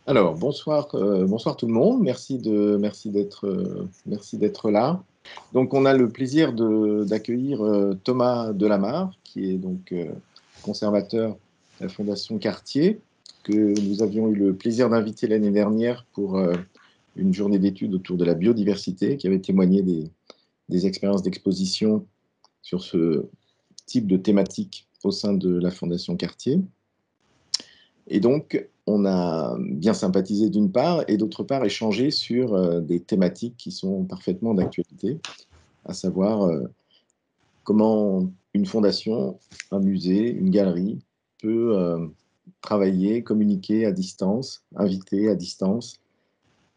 Alors, bonsoir tout le monde. Merci d'être là. Donc, on a le plaisir d'accueillir Thomas Delamarre, qui est donc conservateur de la Fondation Cartier, que nous avions eu le plaisir d'inviter l'année dernière pour une journée d'études autour de la biodiversité, qui avait témoigné des expériences d'exposition sur ce type de thématique au sein de la Fondation Cartier. Et donc, on a bien sympathisé d'une part, et d'autre part échangé sur des thématiques qui sont parfaitement d'actualité, à savoir comment une fondation, un musée, une galerie peut travailler, communiquer à distance, inviter à distance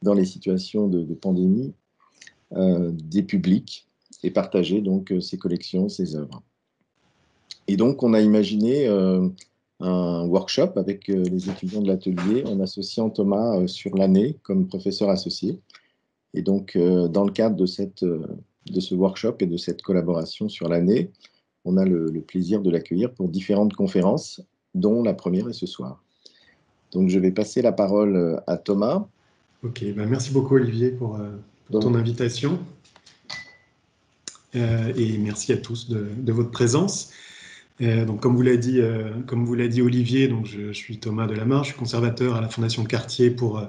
dans les situations de pandémie des publics et partager donc ses collections, ses œuvres. Et donc, on a imaginé un workshop avec les étudiants de l'atelier en associant Thomas sur l'année comme professeur associé. Et donc, dans le cadre de ce workshop et de cette collaboration sur l'année, on a le plaisir de l'accueillir pour différentes conférences, dont la première est ce soir. Donc, je vais passer la parole à Thomas. Ok, merci beaucoup Olivier pour ton invitation. Et merci à tous de votre présence. Donc, comme vous l'a dit Olivier, donc je suis Thomas Delamarre, je suis conservateur à la Fondation Cartier pour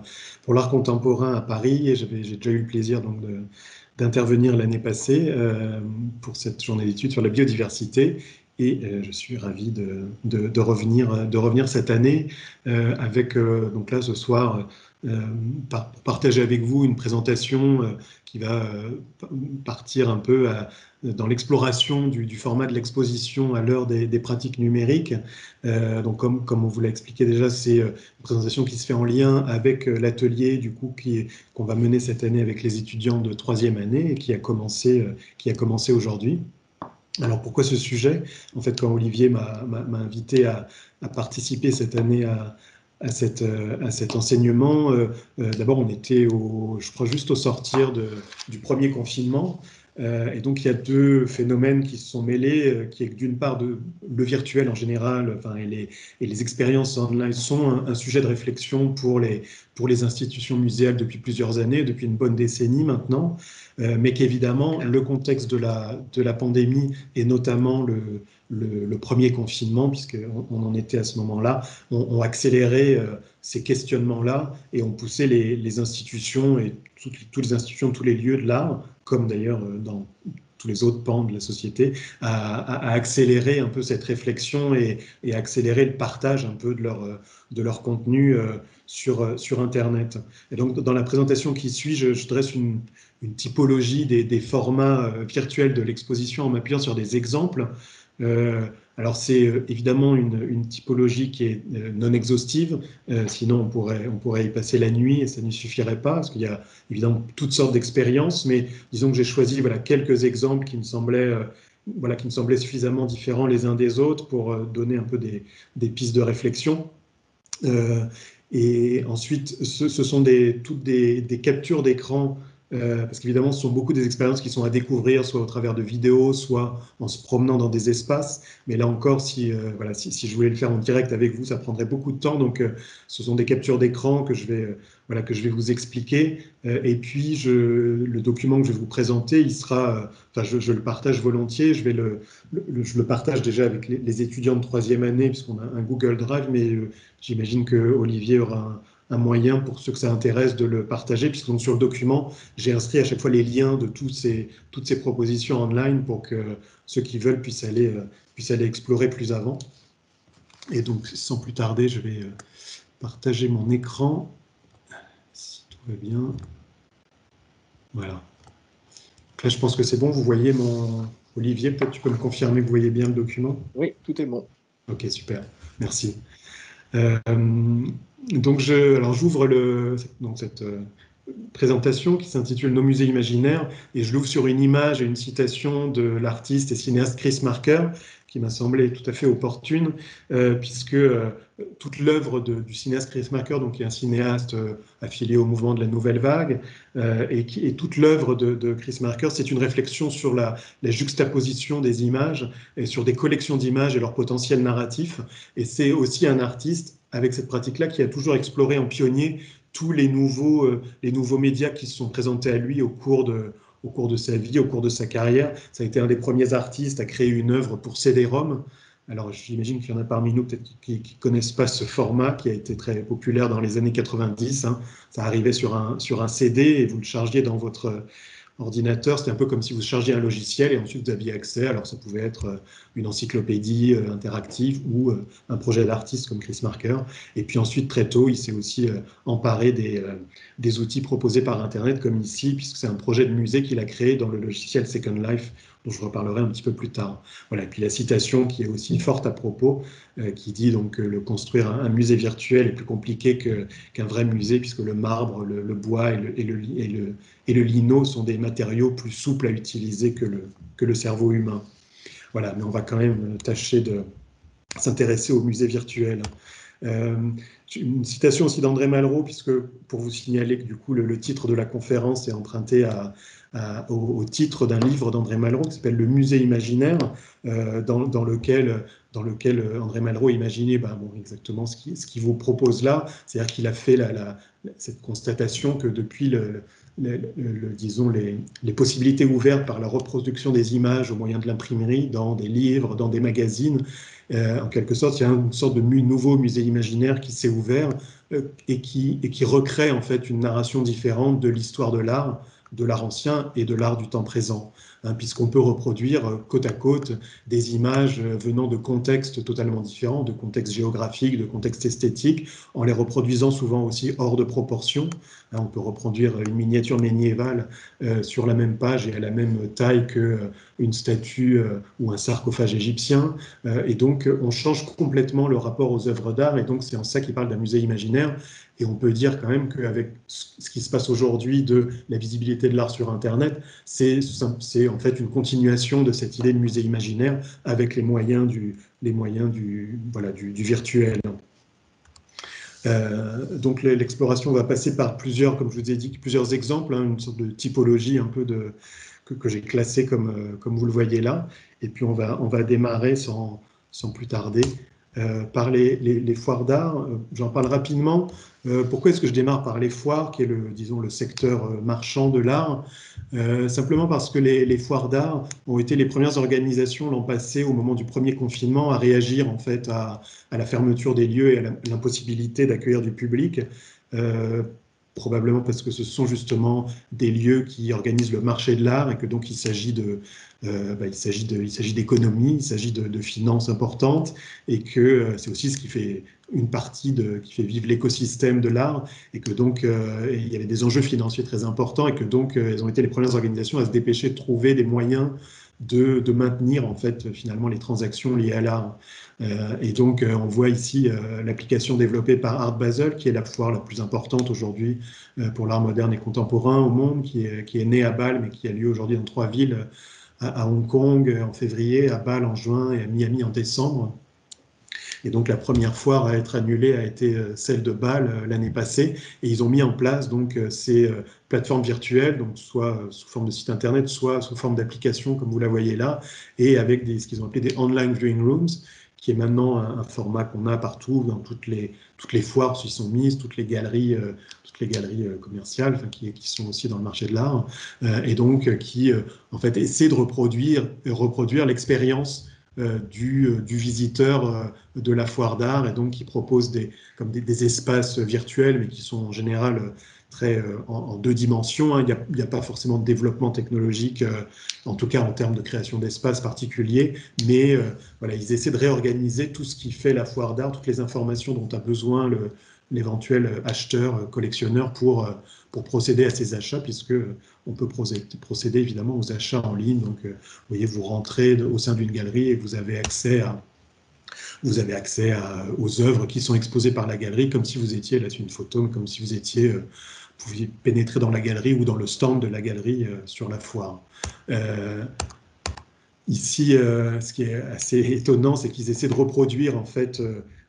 l'art contemporain à Paris, et j'ai déjà eu le plaisir donc d'intervenir l'année passée pour cette journée d'études sur la biodiversité. Et je suis ravi de revenir cette année avec donc là ce soir pour partager avec vous une présentation qui va partir un peu dans l'exploration du format de l'exposition à l'heure des pratiques numériques. Donc comme on vous l'a expliqué déjà, c'est une présentation qui se fait en lien avec l'atelier du coup qu'on va mener cette année avec les étudiants de troisième année et qui a commencé aujourd'hui. Alors pourquoi ce sujet? En fait, quand Olivier m'a invité à participer cette année à cet enseignement, d'abord on était je crois juste au sortir du premier confinement. Et donc il y a deux phénomènes qui se sont mêlés, qui est que d'une part le virtuel en général, enfin, et les expériences online sont un sujet de réflexion pour les institutions muséales depuis plusieurs années, depuis une bonne décennie maintenant, mais qu'évidemment le contexte de la pandémie et notamment le premier confinement, puisqu'on en était à ce moment-là, ont accéléré ces questionnements-là et ont poussé les institutions et toutes les institutions, tous les lieux de l'art, comme d'ailleurs dans tous les autres pans de la société, à accélérer un peu cette réflexion et accélérer le partage un peu de leur contenu sur Internet. Et donc, dans la présentation qui suit, je dresse une typologie des formats virtuels de l'exposition en m'appuyant sur des exemples. Alors c'est évidemment une typologie qui est non exhaustive, sinon on pourrait y passer la nuit et ça ne suffirait pas, parce qu'il y a évidemment toutes sortes d'expériences, mais disons que j'ai choisi quelques exemples qui me semblaient suffisamment différents les uns des autres pour donner un peu des pistes de réflexion. Et ensuite, ce sont toutes des captures d'écran, parce qu'évidemment, ce sont beaucoup des expériences qui sont à découvrir, soit au travers de vidéos, soit en se promenant dans des espaces. Mais là encore, si je voulais le faire en direct avec vous, ça prendrait beaucoup de temps. Donc, ce sont des captures d'écran que je vais vous expliquer. Et puis, le document que je vais vous présenter, il sera, je le partage volontiers. Je le partage déjà avec les étudiants de troisième année, puisqu'on a un Google Drive, mais j'imagine que Olivier aura un moyen pour ceux que ça intéresse de le partager, puisque donc sur le document, j'ai inscrit à chaque fois les liens de toutes ces propositions online pour que ceux qui veulent puissent aller explorer plus avant. Et donc, sans plus tarder, je vais partager mon écran, si tout va bien. Voilà. Donc là, je pense que c'est bon, vous voyez Olivier, peut-être tu peux me confirmer que vous voyez bien le document? Oui, tout est bon. Ok, super, merci. Donc alors j'ouvre présentation qui s'intitule Nos musées imaginaires, et je l'ouvre sur une image et une citation de l'artiste et cinéaste Chris Marker, qui m'a semblé tout à fait opportune, puisque toute l'œuvre du cinéaste Chris Marker, donc, qui est un cinéaste affilié au mouvement de la Nouvelle Vague, et toute l'œuvre de Chris Marker, c'est une réflexion sur la juxtaposition des images, et sur des collections d'images et leur potentiel narratif. Et c'est aussi un artiste, avec cette pratique-là, qui a toujours exploré en pionnier tous les nouveaux médias qui se sont présentés à lui au cours de sa vie, au cours de sa carrière. Ça a été un des premiers artistes à créer une œuvre pour CD-ROM. Alors, j'imagine qu'il y en a parmi nous peut-être qui ne connaissent pas ce format qui a été très populaire dans les années 90. Hein. Ça arrivait sur un CD et vous le chargiez dans votre ordinateur. C'était un peu comme si vous chargiez un logiciel et ensuite vous aviez accès. Alors, ça pouvait être une encyclopédie interactive ou un projet d'artiste comme Chris Marker. Et puis ensuite, très tôt, il s'est aussi emparé des outils proposés par Internet, comme ici, puisque c'est un projet de musée qu'il a créé dans le logiciel Second Life, dont je reparlerai un petit peu plus tard. Voilà. Et puis la citation qui est aussi forte à propos, qui dit donc que construire un musée virtuel est plus compliqué qu'un vrai musée, puisque le marbre, le bois et le lino sont des matériaux plus souples à utiliser que le cerveau humain. Voilà, mais on va quand même tâcher de s'intéresser au musée virtuel. Une citation aussi d'André Malraux, puisque pour vous signaler que du coup le titre de la conférence est emprunté au titre d'un livre d'André Malraux qui s'appelle Le musée imaginaire, dans lequel André Malraux imaginait exactement ce qu'il vous propose là, c'est-à-dire qu'il a fait cette constatation que depuis disons les possibilités ouvertes par la reproduction des images au moyen de l'imprimerie, dans des livres, dans des magazines, en quelque sorte, il y a une sorte de nouveau musée imaginaire qui s'est ouvert et qui recrée en fait une narration différente de l'histoire de l'art ancien et de l'art du temps présent, hein, puisqu'on peut reproduire côte à côte des images venant de contextes totalement différents, de contextes géographiques, de contextes esthétiques, en les reproduisant souvent aussi hors de proportion. Hein, on peut reproduire une miniature médiévale sur la même page et à la même taille qu'une statue ou un sarcophage égyptien, et donc on change complètement le rapport aux œuvres d'art, et donc c'est en ça qu'il parle d'un musée imaginaire. Et on peut dire quand même qu'avec ce qui se passe aujourd'hui de la visibilité de l'art sur Internet, c'est en fait une continuation de cette idée de musée imaginaire avec les moyens du virtuel. Donc l'exploration va passer par comme je vous ai dit, plusieurs exemples, hein, une sorte de typologie un peu que j'ai classée comme vous le voyez là. Et puis on va démarrer sans plus tarder par les foires d'art. J'en parle rapidement. Pourquoi est-ce que je démarre par les foires, qui est disons, le secteur marchand de l'art? Simplement parce que les foires d'art ont été les premières organisations l'an passé, au moment du premier confinement, à réagir en fait à la fermeture des lieux et à l'impossibilité d'accueillir du public. Probablement parce que ce sont justement des lieux qui organisent le marché de l'art et que donc il s'agit d'économie, il s'agit de finances importantes, et que c'est aussi ce qui fait une partie qui fait vivre l'écosystème de l'art, et que donc il y avait des enjeux financiers très importants, et que donc elles ont été les premières organisations à se dépêcher de trouver des moyens de maintenir en fait finalement les transactions liées à l'art. Et donc on voit ici l'application développée par Art Basel, qui est la foire la plus importante aujourd'hui pour l'art moderne et contemporain au monde, qui est née à Bâle, mais qui a lieu aujourd'hui dans 3 villes, à Hong Kong en février, à Bâle en juin et à Miami en décembre. Et donc la première foire à être annulée a été celle de Bâle l'année passée, et ils ont mis en place donc ces plateformes virtuelles, donc soit sous forme de site internet, soit sous forme d'application comme vous la voyez là, et avec ce qu'ils ont appelé des online viewing rooms, qui est maintenant un format qu'on a partout dans toutes les foires qui sont mises, toutes les galeries commerciales, enfin, qui sont aussi dans le marché de l'art, et donc qui en fait essaient de reproduire l'expérience du visiteur de la foire d'art, et donc qui proposent des espaces virtuels, mais qui sont en général très en 2 dimensions. Hein. Il n'y a pas forcément de développement technologique, en tout cas en termes de création d'espaces particuliers, mais voilà, ils essaient de réorganiser tout ce qui fait la foire d'art, toutes les informations dont a besoin l'éventuel acheteur, collectionneur pour procéder à ces achats, puisque on peut procéder évidemment aux achats en ligne. Donc, vous voyez, vous rentrez au sein d'une galerie et vous avez accès aux œuvres qui sont exposées par la galerie, comme si vous étiez, là c'est une photo, comme si vous étiez pouviez pénétrer dans la galerie ou dans le stand de la galerie sur la foire. Ici, ce qui est assez étonnant, c'est qu'ils essaient de reproduire en fait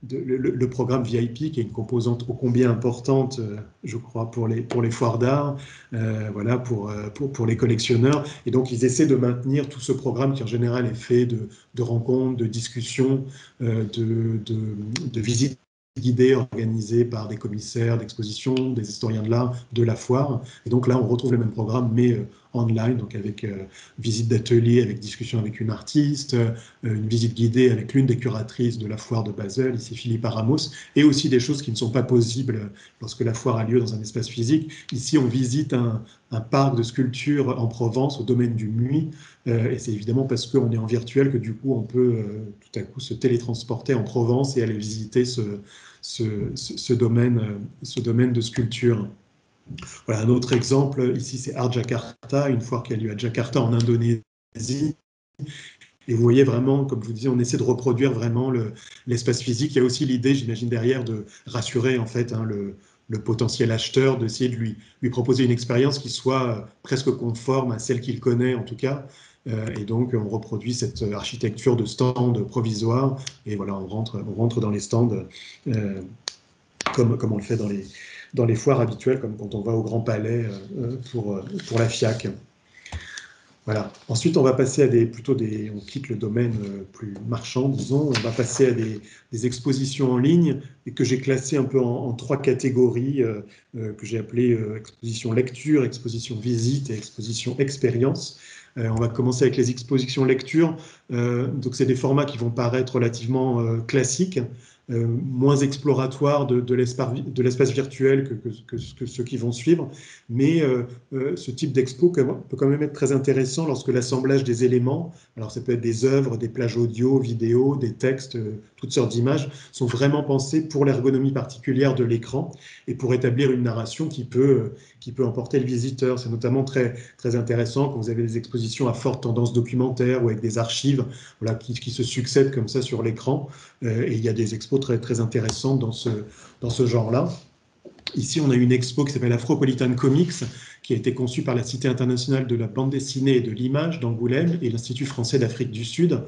le programme VIP, qui est une composante ô combien importante, je crois, pour les foires d'art, voilà, pour les collectionneurs. Et donc, ils essaient de maintenir tout ce programme qui, en général, est fait de rencontres, de discussions, de visites guidées organisées par des commissaires d'exposition, des historiens de l'art, de la foire. Et donc là, on retrouve le même programme, mais online, donc avec visite d'atelier, avec discussion avec une artiste, une visite guidée avec l'une des curatrices de la foire de Basel, ici Philippe Ramos, et aussi des choses qui ne sont pas possibles lorsque la foire a lieu dans un espace physique. Ici, on visite un parc de sculptures en Provence, au domaine du Muy, et c'est évidemment parce qu'on est en virtuel que du coup, on peut tout à coup se télétransporter en Provence et aller visiter ce domaine de sculpture. Voilà, un autre exemple, ici c'est Art Jakarta, une foire qui a lieu à Jakarta en Indonésie. Et vous voyez vraiment, comme je vous disais, on essaie de reproduire vraiment l'espace physique. Il y a aussi l'idée, j'imagine, derrière de rassurer en fait le potentiel acheteur, d'essayer de lui proposer une expérience qui soit presque conforme à celle qu'il connaît en tout cas. Et donc on reproduit cette architecture de stand provisoire. Et voilà, on rentre dans les stands comme on le fait dans les foires habituelles, comme quand on va au Grand Palais pour la FIAC. Voilà. Ensuite, on va passer à on quitte le domaine plus marchand, disons, on va passer à des expositions en ligne et que j'ai classées un peu en trois catégories que j'ai appelées exposition lecture, exposition visite et exposition expérience. On va commencer avec les expositions lecture. Donc, c'est des formats qui vont paraître relativement classiques, moins exploratoires de l'espace virtuel que ceux qui vont suivre. Mais ce type d'expo peut quand même être très intéressant lorsque l'assemblage des éléments, alors ça peut être des œuvres, des plages audio, vidéo, des textes, toutes sortes d'images, sont vraiment pensés pour l'ergonomie particulière de l'écran et pour établir une narration qui peut emporter le visiteur. C'est notamment très, très intéressant quand vous avez des expositions à forte tendance documentaire ou avec des archives voilà, qui se succèdent comme ça sur l'écran. Et il y a des expos très, très intéressantes dans ce genre-là. Ici, on a une expo qui s'appelle Afropolitan Comics, qui a été conçue par la Cité internationale de la bande dessinée et de l'image d'Angoulême et l'Institut français d'Afrique du Sud,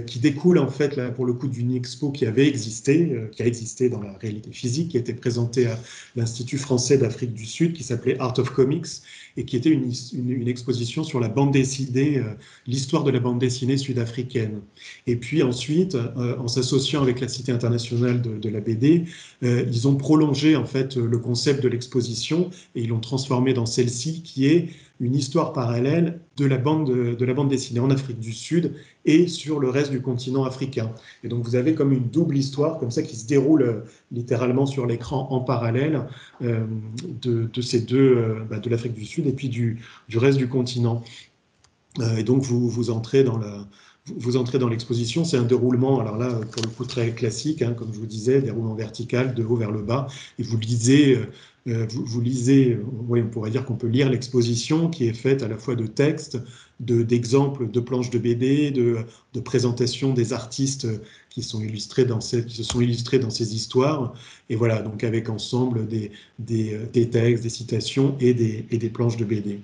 qui découle en fait, là, pour le coup, d'une expo qui avait existé, qui a existé dans la réalité physique, qui a été présentée à l'Institut français d'Afrique du Sud, qui s'appelait Art of Comics, et qui était une exposition sur la bande dessinée, l'histoire de la bande dessinée sud-africaine. Et puis ensuite, en s'associant avec la Cité internationale de la BD, ils ont prolongé en fait le concept de l'exposition et ils l'ont transformé dans celle-ci qui est une histoire parallèle de la bande dessinée en Afrique du Sud et sur le reste du continent africain. Et donc vous avez comme une double histoire comme ça qui se déroule littéralement sur l'écran en parallèle de ces deux, de l'Afrique du Sud et puis du reste du continent. Et donc vous entrez dans l'exposition, c'est un déroulement, alors là, pour le coup, très classique, hein, comme je vous disais, déroulement vertical, de haut vers le bas, et vous lisez, on pourrait dire qu'on peut lire l'exposition qui est faite à la fois de textes, d'exemples de planches de BD, de présentations des artistes qui se sont illustrés dans ces histoires, et voilà, donc avec ensemble des textes, des citations et des planches de BD.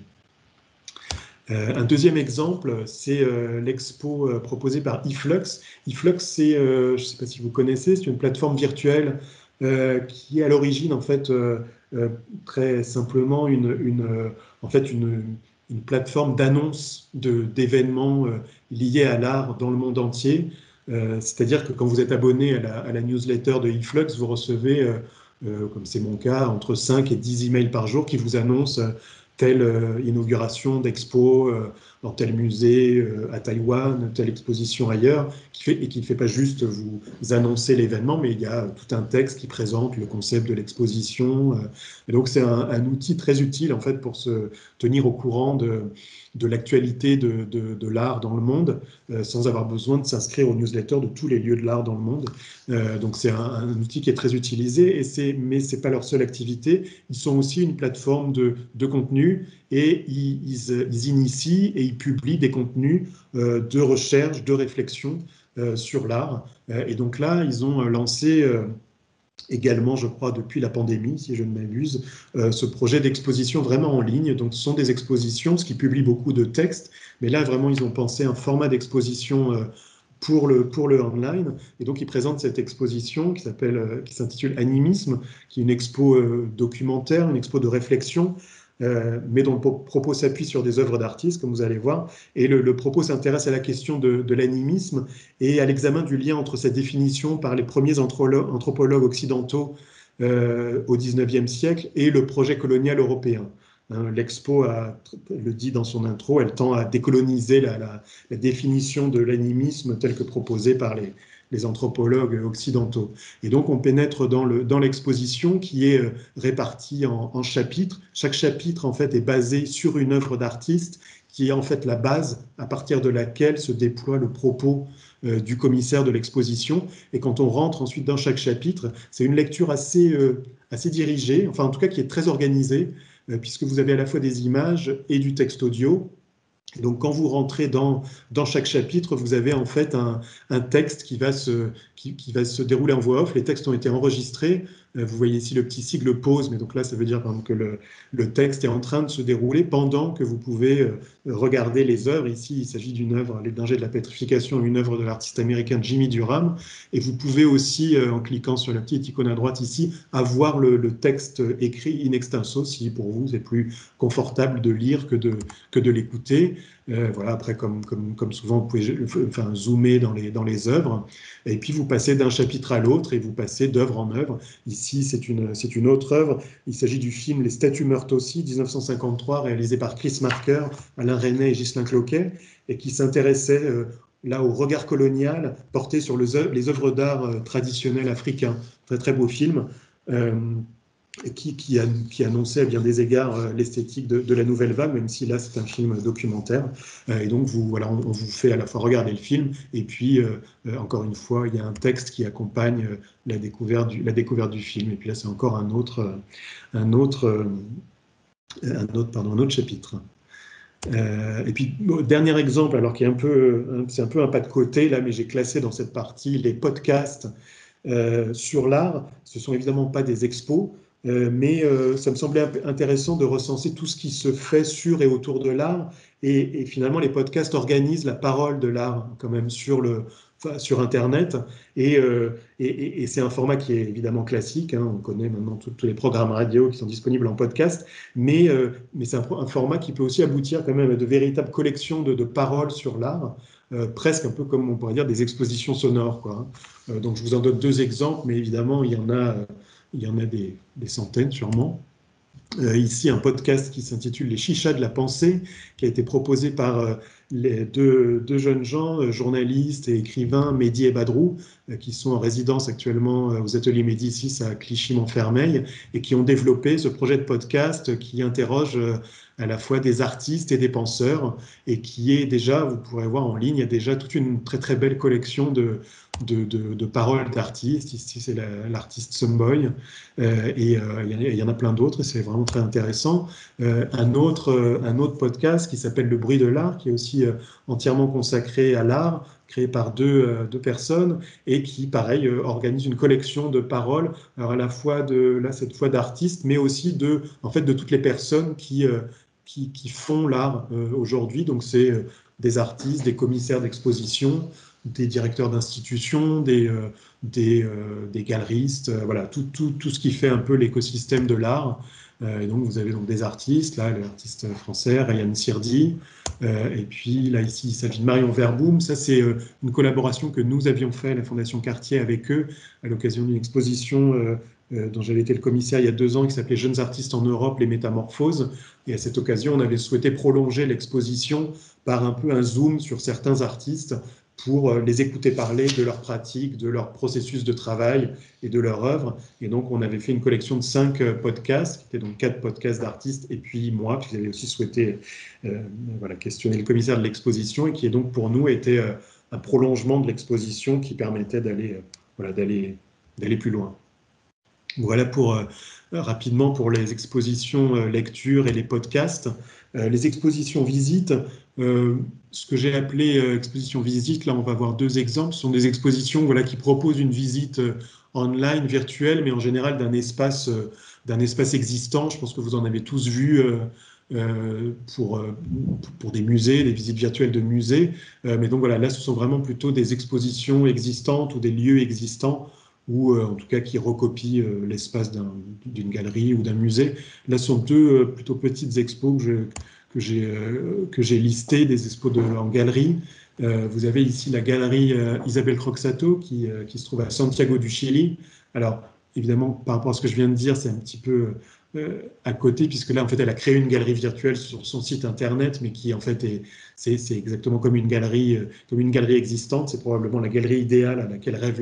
Un deuxième exemple, c'est l'expo proposée par eFlux. eFlux, c'est, je ne sais pas si vous connaissez, c'est une plateforme virtuelle qui est à l'origine, en fait, très simplement en fait une plateforme d'annonce d'événements liés à l'art dans le monde entier. C'est-à-dire que quand vous êtes abonné à la newsletter de eFlux, vous recevez, comme c'est mon cas, entre 5 et 10 emails par jour qui vous annoncent telle inauguration d'expo dans tel musée à Taïwan, telle exposition ailleurs, et qui ne fait pas juste vous annoncer l'événement, mais il y a tout un texte qui présente le concept de l'exposition. Et donc c'est un outil très utile en fait pour se tenir au courant de l'actualité de l'art dans le monde, sans avoir besoin de s'inscrire aux newsletters de tous les lieux de l'art dans le monde. Donc c'est un outil qui est très utilisé, mais ce n'est pas leur seule activité. Ils sont aussi une plateforme de contenu et ils initient et ils publient des contenus de recherche, de réflexion sur l'art. Et donc là, ils ont lancé également, je crois, depuis la pandémie, si je ne m'abuse, ce projet d'exposition vraiment en ligne. Donc, ce sont des expositions, ce qui publie beaucoup de textes, mais là, vraiment, ils ont pensé un format d'exposition pour le online. Et donc, ils présentent cette exposition qui s'intitule Animisme, qui est une expo documentaire, une expo de réflexion, mais dont le propos s'appuie sur des œuvres d'artistes, comme vous allez voir. Et le propos s'intéresse à la question de l'animisme et à l'examen du lien entre cette définition par les premiers anthropologues occidentaux au XIXe siècle et le projet colonial européen. L'Expo le dit dans son intro, elle tend à décoloniser la définition de l'animisme telle que proposée par les anthropologues occidentaux. Et donc on pénètre dans l'exposition qui est répartie en chapitres. Chaque chapitre en fait est basé sur une œuvre d'artiste qui est en fait la base à partir de laquelle se déploie le propos du commissaire de l'exposition. Et quand on rentre ensuite dans chaque chapitre, c'est une lecture assez dirigée, enfin en tout cas qui est très organisée, puisque vous avez à la fois des images et du texte audio. Et donc, quand vous rentrez dans chaque chapitre, vous avez en fait un texte qui va se dérouler en voix off. Les textes ont été enregistrés. Vous voyez ici le petit sigle pause, mais donc là, ça veut dire que le texte est en train de se dérouler pendant que vous pouvez regarder les œuvres. Ici, il s'agit d'une œuvre, Les dangers de la pétrification, une œuvre de l'artiste américain Jimmy Durham. Et vous pouvez aussi, en cliquant sur la petite icône à droite ici, avoir le texte écrit in extenso, si pour vous, c'est plus confortable de lire que de l'écouter. Voilà, après, comme souvent, vous pouvez zoomer dans les œuvres. Et puis, vous passez d'un chapitre à l'autre et vous passez d'œuvre en œuvre. Ici, c'est une autre œuvre. Il s'agit du film Les statues meurent aussi, 1953, réalisé par Chris Marker, Alain Resnais et Ghislain Cloquet, et qui s'intéressait là au regard colonial porté sur les œuvres d'art traditionnelles africains. Très, très beau film. Qui annonçait à bien des égards l'esthétique de la nouvelle vague, même si là c'est un film documentaire. Et donc on vous fait à la fois regarder le film et puis encore une fois il y a un texte qui accompagne la découverte du film. Et puis là c'est encore un autre chapitre. Et puis dernier exemple, alors qui est c'est un peu un pas de côté là, mais j'ai classé dans cette partie les podcasts sur l'art. Ce sont évidemment pas des expos. Mais ça me semblait intéressant de recenser tout ce qui se fait sur et autour de l'art. Et finalement, les podcasts organisent la parole de l'art quand même sur Internet. Et c'est un format qui est évidemment classique. On connaît maintenant tous les programmes radio qui sont disponibles en podcast. Mais c'est un format qui peut aussi aboutir quand même à de véritables collections de paroles sur l'art. Presque un peu comme on pourrait dire des expositions sonores, quoi. Donc je vous en donne deux exemples, mais évidemment, il y en a des centaines sûrement. Ici, un podcast qui s'intitule Les Chichas de la pensée, qui a été proposé par les deux jeunes gens, journalistes et écrivains, Mehdi et Badrou, qui sont en résidence actuellement aux ateliers Médicis à Clichy-Montfermeil, et qui ont développé ce projet de podcast qui interroge à la fois des artistes et des penseurs, et qui est déjà, vous pourrez voir en ligne, il y a déjà toute une très très belle collection de paroles d'artistes. Ici, c'est l'artiste Someboy, et il y en a plein d'autres, et c'est vraiment très intéressant. Un autre podcast qui s'appelle Le bruit de l'art, qui est aussi entièrement consacré à l'art, créé par deux personnes, et qui, pareil, organise une collection de paroles, alors à la fois cette fois d'artistes, mais aussi de toutes les personnes qui font l'art aujourd'hui. Donc c'est des artistes, des commissaires d'exposition, des directeurs d'institutions, des galeristes, voilà, tout ce qui fait un peu l'écosystème de l'art. Et donc vous avez donc des artistes, là l'artiste français Ryan Sirdi, et puis là ici il s'agit de Marion Verboom. Ça c'est une collaboration que nous avions fait à la Fondation Cartier avec eux à l'occasion d'une exposition dont j'avais été le commissaire il y a 2 ans, qui s'appelait Jeunes artistes en Europe, les métamorphoses. Et à cette occasion, on avait souhaité prolonger l'exposition par un peu un zoom sur certains artistes pour les écouter parler de leur pratique, de leur processus de travail et de leur œuvre. Et donc, on avait fait une collection de 5 podcasts, qui étaient donc 4 podcasts d'artistes, et puis moi, qui avait aussi souhaité questionner le commissaire de l'exposition, et qui est donc pour nous été un prolongement de l'exposition qui permettait d'aller plus loin. Voilà rapidement pour les expositions lecture et les podcasts. Les expositions visites, ce que j'ai appelé exposition visite, là on va voir 2 exemples, ce sont des expositions qui proposent une visite online, virtuel, mais en général d'un espace existant. Je pense que vous en avez tous vu pour des musées, des visites virtuelles de musées. Mais donc voilà, là, ce sont vraiment plutôt des expositions existantes ou des lieux existants, ou en tout cas qui recopient l'espace d'une galerie ou d'un musée. Là, ce sont deux plutôt petites expos que j'ai listées, des expos en galerie. Vous avez ici la galerie Isabelle Croxato qui se trouve à Santiago du Chili. Alors, évidemment, par rapport à ce que je viens de dire, c'est un petit peu à côté, puisque là, en fait, elle a créé une galerie virtuelle sur son site internet, mais qui, en fait, c'est exactement comme une galerie existante. C'est probablement la galerie idéale à laquelle rêve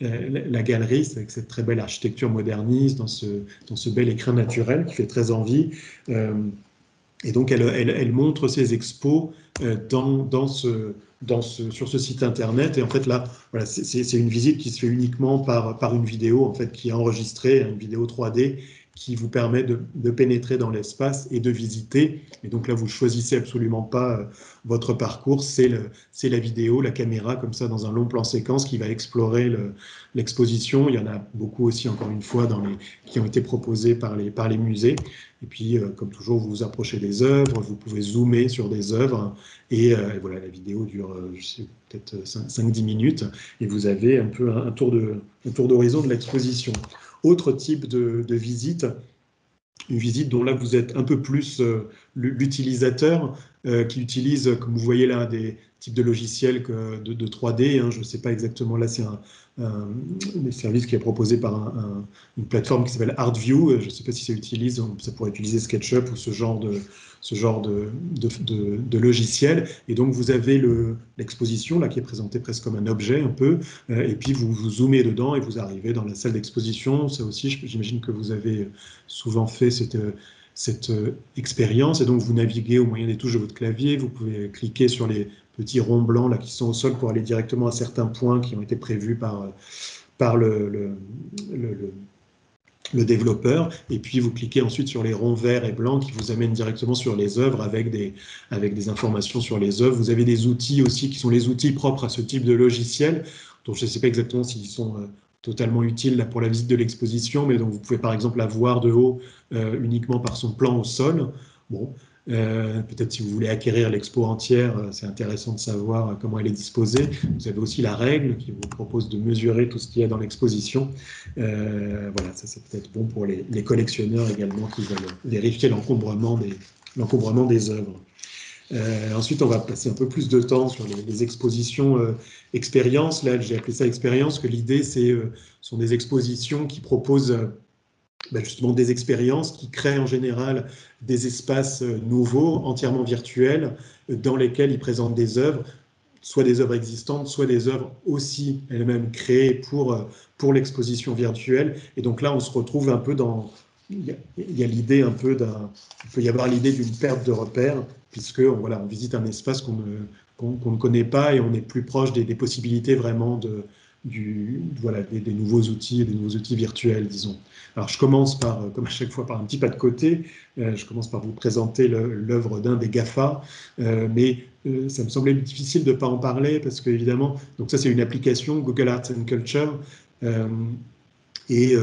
la galerie, c'est avec cette très belle architecture moderniste, dans ce bel écrin naturel qui fait très envie. Et donc, elle montre ses expos sur ce site internet. Et en fait, là, voilà, c'est une visite qui se fait uniquement par une vidéo, en fait, qui est enregistrée, une vidéo 3D qui vous permet de pénétrer dans l'espace et de visiter. Et donc là, vous ne choisissez absolument pas votre parcours, c'est la vidéo, la caméra, comme ça, dans un long plan séquence qui va explorer l'exposition. Il y en a beaucoup aussi, encore une fois, qui ont été proposés par les musées. Et puis, comme toujours, vous vous approchez des œuvres, vous pouvez zoomer sur des œuvres, et voilà, la vidéo dure, je sais, peut-être 5-10 minutes, et vous avez un peu un tour d'horizon de l'exposition. Autre type de visite, une visite dont là vous êtes un peu plus l'utilisateur, qui utilise, comme vous voyez là, des types de logiciels de 3D. Hein, je ne sais pas exactement, là c'est un service qui est proposé par une plateforme qui s'appelle ArtView. Je ne sais pas si ça pourrait utiliser SketchUp ou ce genre de logiciel. Et donc vous avez l'exposition là qui est présentée presque comme un objet un peu, et puis vous zoomez dedans et vous arrivez dans la salle d'exposition. Ça aussi, j'imagine que vous avez souvent fait cette expérience, et donc vous naviguez au moyen des touches de votre clavier. Vous pouvez cliquer sur les petits ronds blancs là qui sont au sol pour aller directement à certains points qui ont été prévus par le développeur, et puis vous cliquez ensuite sur les ronds verts et blancs qui vous amènent directement sur les œuvres avec des informations sur les œuvres. Vous avez des outils aussi qui sont les outils propres à ce type de logiciel, dont je ne sais pas exactement s'ils sont totalement utiles là, pour la visite de l'exposition, mais donc vous pouvez par exemple la voir de haut uniquement par son plan au sol. Bon, peut-être si vous voulez acquérir l'expo entière, c'est intéressant de savoir comment elle est disposée. Vous avez aussi la règle qui vous propose de mesurer tout ce qu'il y a dans l'exposition. Voilà, ça c'est peut-être bon pour les collectionneurs également qui veulent vérifier l'encombrement des œuvres. Ensuite, on va passer un peu plus de temps sur les expositions expériences. Là, j'ai appelé ça expérience, que l'idée, sont des expositions qui proposent justement des expériences, qui créent en général des espaces nouveaux, entièrement virtuels, dans lesquels ils présentent des œuvres, soit des œuvres existantes, soit des œuvres aussi elles-mêmes créées pour l'exposition virtuelle. Et donc là, on se retrouve un peu il y a l'idée un peu il peut y avoir l'idée d'une perte de repère, puisque voilà, on visite un espace qu'on ne connaît pas, et on est plus proche des possibilités vraiment voilà, des nouveaux outils, des nouveaux outils virtuels, disons. Alors, je commence comme à chaque fois, par un petit pas de côté. Je commence par vous présenter l'œuvre d'un des GAFA, mais ça me semblait difficile de ne pas en parler, parce qu'évidemment, donc ça c'est une application, Google Arts and Culture, et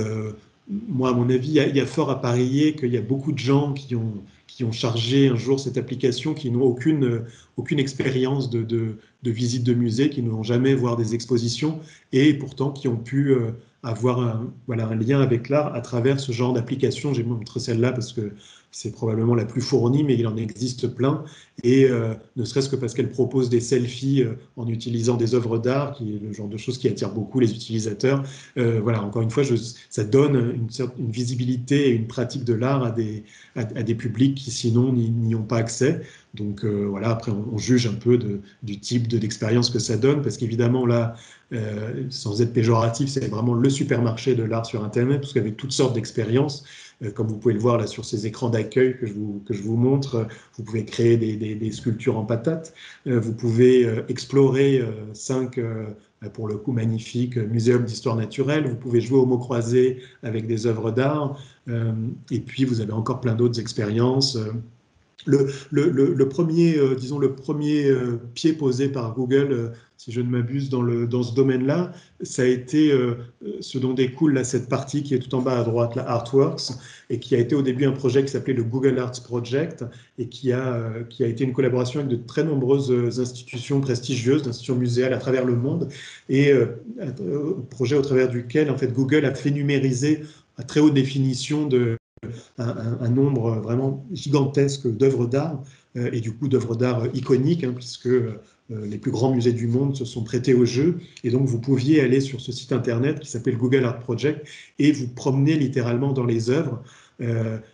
moi, à mon avis, il y a fort à parier qu'il y a beaucoup de gens qui ont chargé un jour cette application, qui n'ont aucune expérience de visite de musée, qui n'ont jamais voir des expositions, et pourtant qui ont pu avoir un lien avec l'art à travers ce genre d'application. J'ai montré celle-là parce que c'est probablement la plus fournie, mais il en existe plein. Et ne serait-ce que parce qu'elle propose des selfies en utilisant des œuvres d'art, qui est le genre de choses qui attire beaucoup les utilisateurs. Voilà, encore une fois, ça donne une visibilité et une pratique de l'art à des publics qui sinon n'y ont pas accès. Donc voilà, après on juge un peu du type d'expérience que ça donne, parce qu'évidemment là, sans être péjoratif, c'est vraiment le supermarché de l'art sur Internet, parce qu'avec toutes sortes d'expériences, comme vous pouvez le voir là sur ces écrans d'accueil que je vous montre, vous pouvez créer des sculptures en patates, vous pouvez explorer 5 pour le coup magnifiques muséums d'histoire naturelle, vous pouvez jouer aux mots croisés avec des œuvres d'art, et puis vous avez encore plein d'autres expériences. Le premier, disons, le premier pied posé par Google, si je ne m'abuse, dans ce domaine-là, ça a été ce dont découle là, cette partie qui est tout en bas à droite, la Artworks, et qui a été au début un projet qui s'appelait le Google Arts Project, et qui a été une collaboration avec de très nombreuses institutions prestigieuses, institutions muséales à travers le monde, et un projet au travers duquel en fait, Google a fait numériser à très haute définition un nombre vraiment gigantesque d'œuvres d'art et du coup d'œuvres d'art iconiques, hein, puisque les plus grands musées du monde se sont prêtés au jeu. Et donc vous pouviez aller sur ce site internet qui s'appelle Google Art Project et vous promener littéralement dans les œuvres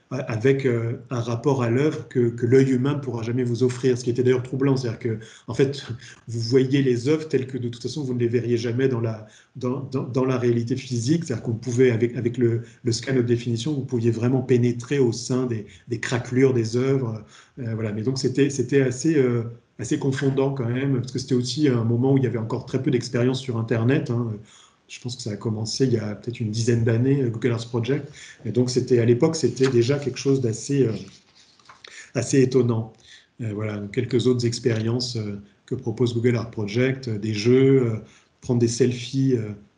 avec un rapport à l'œuvre que l'œil humain ne pourra jamais vous offrir, ce qui était d'ailleurs troublant. C'est-à-dire que, en fait, vous voyez les œuvres telles que de toute façon vous ne les verriez jamais dans la réalité physique. C'est-à-dire qu'on pouvait, avec le scan haute définition, vous pouviez vraiment pénétrer au sein des craquelures des œuvres. Voilà. Mais donc c'était assez confondant quand même, parce que c'était aussi un moment où il y avait encore très peu d'expérience sur Internet. Hein. Je pense que ça a commencé il y a peut-être une dizaine d'années, Google Arts Project. Et donc, à l'époque, c'était déjà quelque chose assez étonnant. Voilà, quelques autres expériences que propose Google Art Project, des jeux, prendre des selfies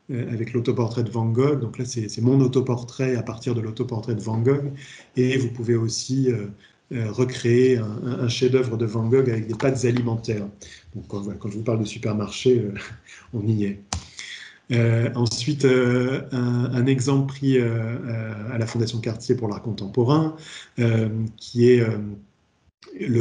avec l'autoportrait de Van Gogh. Donc là, c'est mon autoportrait à partir de l'autoportrait de Van Gogh. Et vous pouvez aussi recréer un chef-d'œuvre de Van Gogh avec des pâtes alimentaires. Donc, quand je vous parle de supermarché, on y est. Ensuite, un exemple pris à la Fondation Cartier pour l'art contemporain, qui est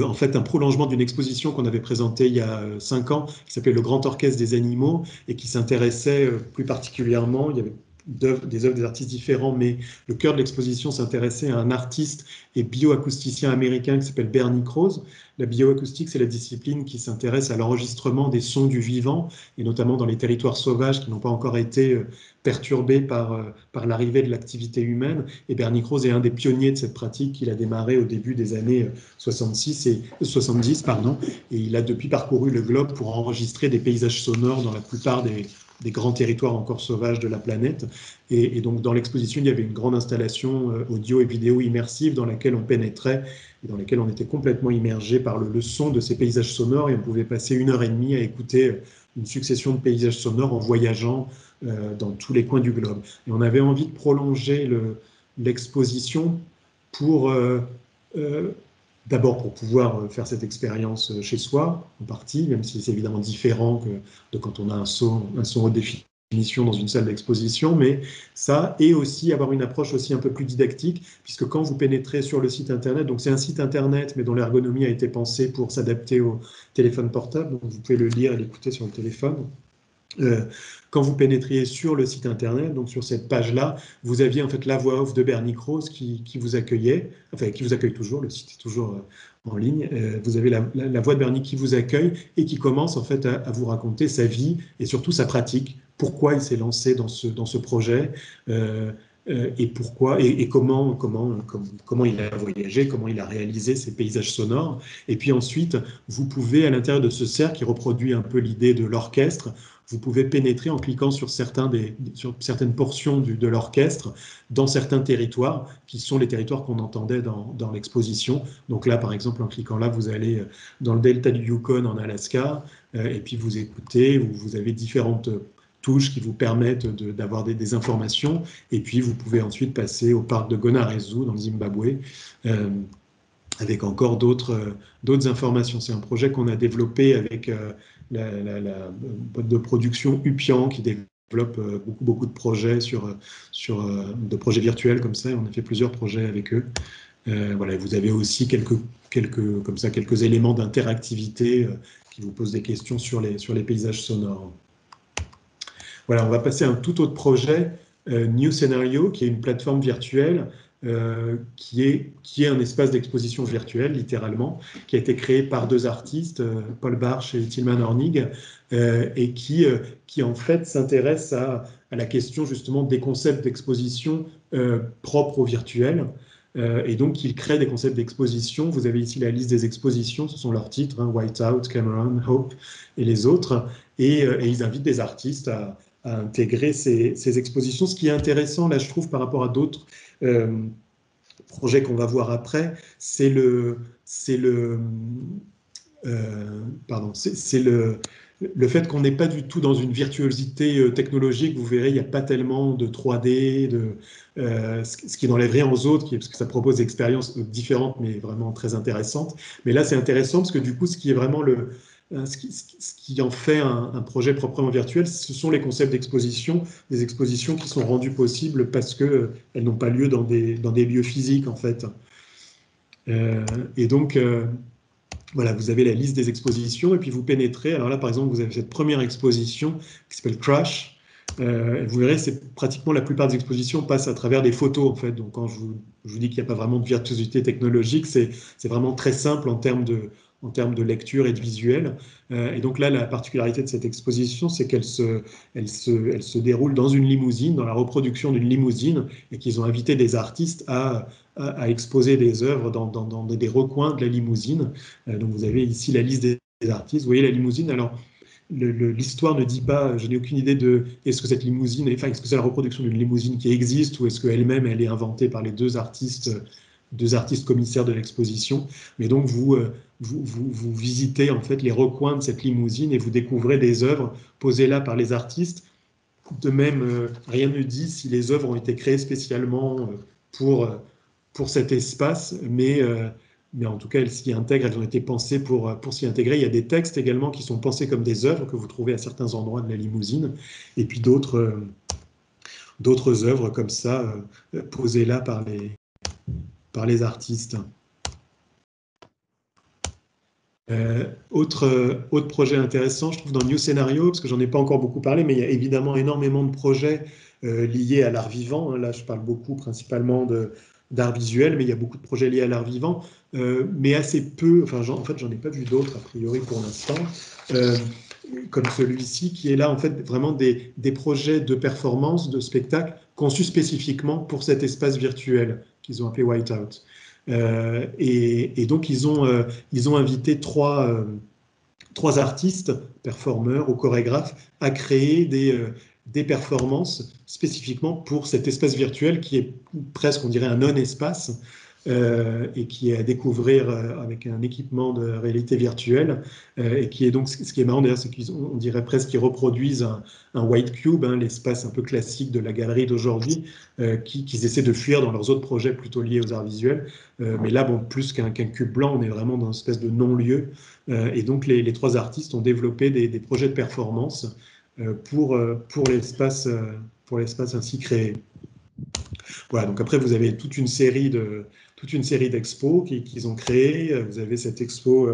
en fait un prolongement d'une exposition qu'on avait présentée il y a 5 ans, qui s'appelait Le Grand Orchestre des Animaux, et qui s'intéressait plus particulièrement, il y avait des œuvres des artistes différents, mais le cœur de l'exposition s'intéressait à un artiste et bioacousticien américain qui s'appelle Bernie Krause. La bioacoustique, c'est la discipline qui s'intéresse à l'enregistrement des sons du vivant, et notamment dans les territoires sauvages qui n'ont pas encore été perturbés par l'arrivée de l'activité humaine. Et Bernie Krause est un des pionniers de cette pratique qu'il a démarré au début des années 70, pardon, et il a depuis parcouru le globe pour enregistrer des paysages sonores dans la plupart des grands territoires encore sauvages de la planète. Et donc, dans l'exposition, il y avait une grande installation audio et vidéo immersive dans laquelle on pénétrait et dans laquelle on était complètement immergé par le son de ces paysages sonores, et on pouvait passer 1 heure et demie à écouter une succession de paysages sonores en voyageant dans tous les coins du globe. Et on avait envie de prolonger l'exposition pour d'abord pour pouvoir faire cette expérience chez soi, en partie, même si c'est évidemment différent de quand on a un son haute définition dans une salle d'exposition, mais ça, et aussi avoir une approche aussi un peu plus didactique, puisque quand vous pénétrez sur le site internet, donc c'est un site internet, mais dont l'ergonomie a été pensée pour s'adapter au téléphone portable, donc vous pouvez le lire et l'écouter sur le téléphone. Quand vous pénétriez sur le site internet, donc sur cette page-là, vous aviez en fait la voix off de Bernie Krause qui vous accueillait, enfin qui vous accueille toujours, le site est toujours en ligne. Vous avez la voix de Bernie qui vous accueille et qui commence en fait à vous raconter sa vie et surtout sa pratique, pourquoi il s'est lancé dans ce projet. Et pourquoi et comment il a voyagé, comment il a réalisé ces paysages sonores. Et puis ensuite, vous pouvez, à l'intérieur de ce cercle qui reproduit un peu l'idée de l'orchestre, vous pouvez pénétrer en cliquant sur certaines portions de l'orchestre dans certains territoires qui sont les territoires qu'on entendait dans l'exposition. Donc là, par exemple, en cliquant là, vous allez dans le delta du Yukon en Alaska et puis vous écoutez, vous avez différentes touches qui vous permettent d'avoir des informations. Et puis, vous pouvez ensuite passer au parc de Gonarezu, dans le Zimbabwe, avec encore d'autres informations. C'est un projet qu'on a développé avec la boîte de production Upian, qui développe beaucoup de projets de projets virtuels comme ça. On a fait plusieurs projets avec eux. Voilà, vous avez aussi quelques éléments d'interactivité qui vous posent des questions sur les paysages sonores. Voilà, on va passer à un tout autre projet, New Scenario, qui est une plateforme virtuelle qui est un espace d'exposition virtuelle, littéralement, qui a été créé par 2 artistes, Paul Barche et Tilman Hornig, et qui en fait s'intéresse à la question justement des concepts d'exposition propres au virtuel. Et donc, ils créent des concepts d'exposition. Vous avez ici la liste des expositions, ce sont leurs titres, hein, Whiteout, Cameron, Hope et les autres. Et ils invitent des artistes à intégrer ces expositions. Ce qui est intéressant, là, je trouve, par rapport à d'autres projets qu'on va voir après, c'est c'est le fait qu'on n'est pas du tout dans une virtuosité technologique. Vous verrez, il n'y a pas tellement de 3D, ce qui n'enlève rien aux autres, parce que ça propose des expériences différentes, mais vraiment très intéressantes. Mais là, c'est intéressant parce que du coup, ce qui est vraiment ce qui en fait un projet proprement virtuel, ce sont les concepts d'exposition, des expositions qui sont rendues possibles parce qu'elles n'ont pas lieu dans des lieux physiques, en fait. Et donc, voilà, vous avez la liste des expositions et puis vous pénétrez. Alors là, par exemple, vous avez cette première exposition qui s'appelle Crash. Vous verrez, c'est pratiquement la plupart des expositions passent à travers des photos, en fait. Donc, quand je vous dis qu'il n'y a pas vraiment de virtuosité technologique, c'est vraiment très simple en termes de lecture et de visuel. Et donc là, la particularité de cette exposition, c'est qu'elle se déroule dans une limousine, dans la reproduction d'une limousine, et qu'ils ont invité des artistes à exposer des œuvres dans des recoins de la limousine. Donc vous avez ici la liste des artistes. Vous voyez la limousine. Alors l'histoire ne dit pas, je n'ai aucune idée de est-ce que cette limousine, enfin est-ce que c'est la reproduction d'une limousine qui existe ou est-ce qu'elle-même elle est inventée par les deux artistes commissaires de l'exposition. Mais donc vous visitez en fait les recoins de cette limousine et vous découvrez des œuvres posées là par les artistes. De même, rien ne dit si les œuvres ont été créées spécialement pour cet espace, mais en tout cas, elles s'y intègrent, elles ont été pensées pour s'y intégrer. Il y a des textes également qui sont pensés comme des œuvres que vous trouvez à certains endroits de la limousine, et puis d'autres œuvres comme ça, posées là par les artistes. Autre projet intéressant, je trouve, dans New Scenario, parce que j'en ai pas encore beaucoup parlé, mais il y a évidemment énormément de projets liés à l'art vivant. Là, je parle beaucoup principalement d'art visuel, mais il y a beaucoup de projets liés à l'art vivant, mais assez peu, enfin, en fait, j'en ai pas vu d'autres, a priori, pour l'instant, comme celui-ci, qui est là, en fait, vraiment des projets de performance, de spectacle, conçus spécifiquement pour cet espace virtuel qu'ils ont appelé Whiteout. Et donc, ils ont invité trois artistes, performeurs ou chorégraphes, à créer des performances spécifiquement pour cet espace virtuel qui est presque, on dirait, un non-espace et qui est à découvrir avec un équipement de réalité virtuelle et qui est donc, ce qui est marrant d'ailleurs, c'est qu'on dirait presque qu'ils reproduisent un white cube, hein, l'espace un peu classique de la galerie d'aujourd'hui, qu'ils essaient de fuir dans leurs autres projets plutôt liés aux arts visuels. Mais là, bon, plus qu'un cube blanc, on est vraiment dans une espèce de non-lieu. Et donc, les trois artistes ont développé des projets de performance pour l'espace ainsi créé. Voilà, donc après, vous avez toute une série d'expos qu'ils ont créées. Vous avez cette expo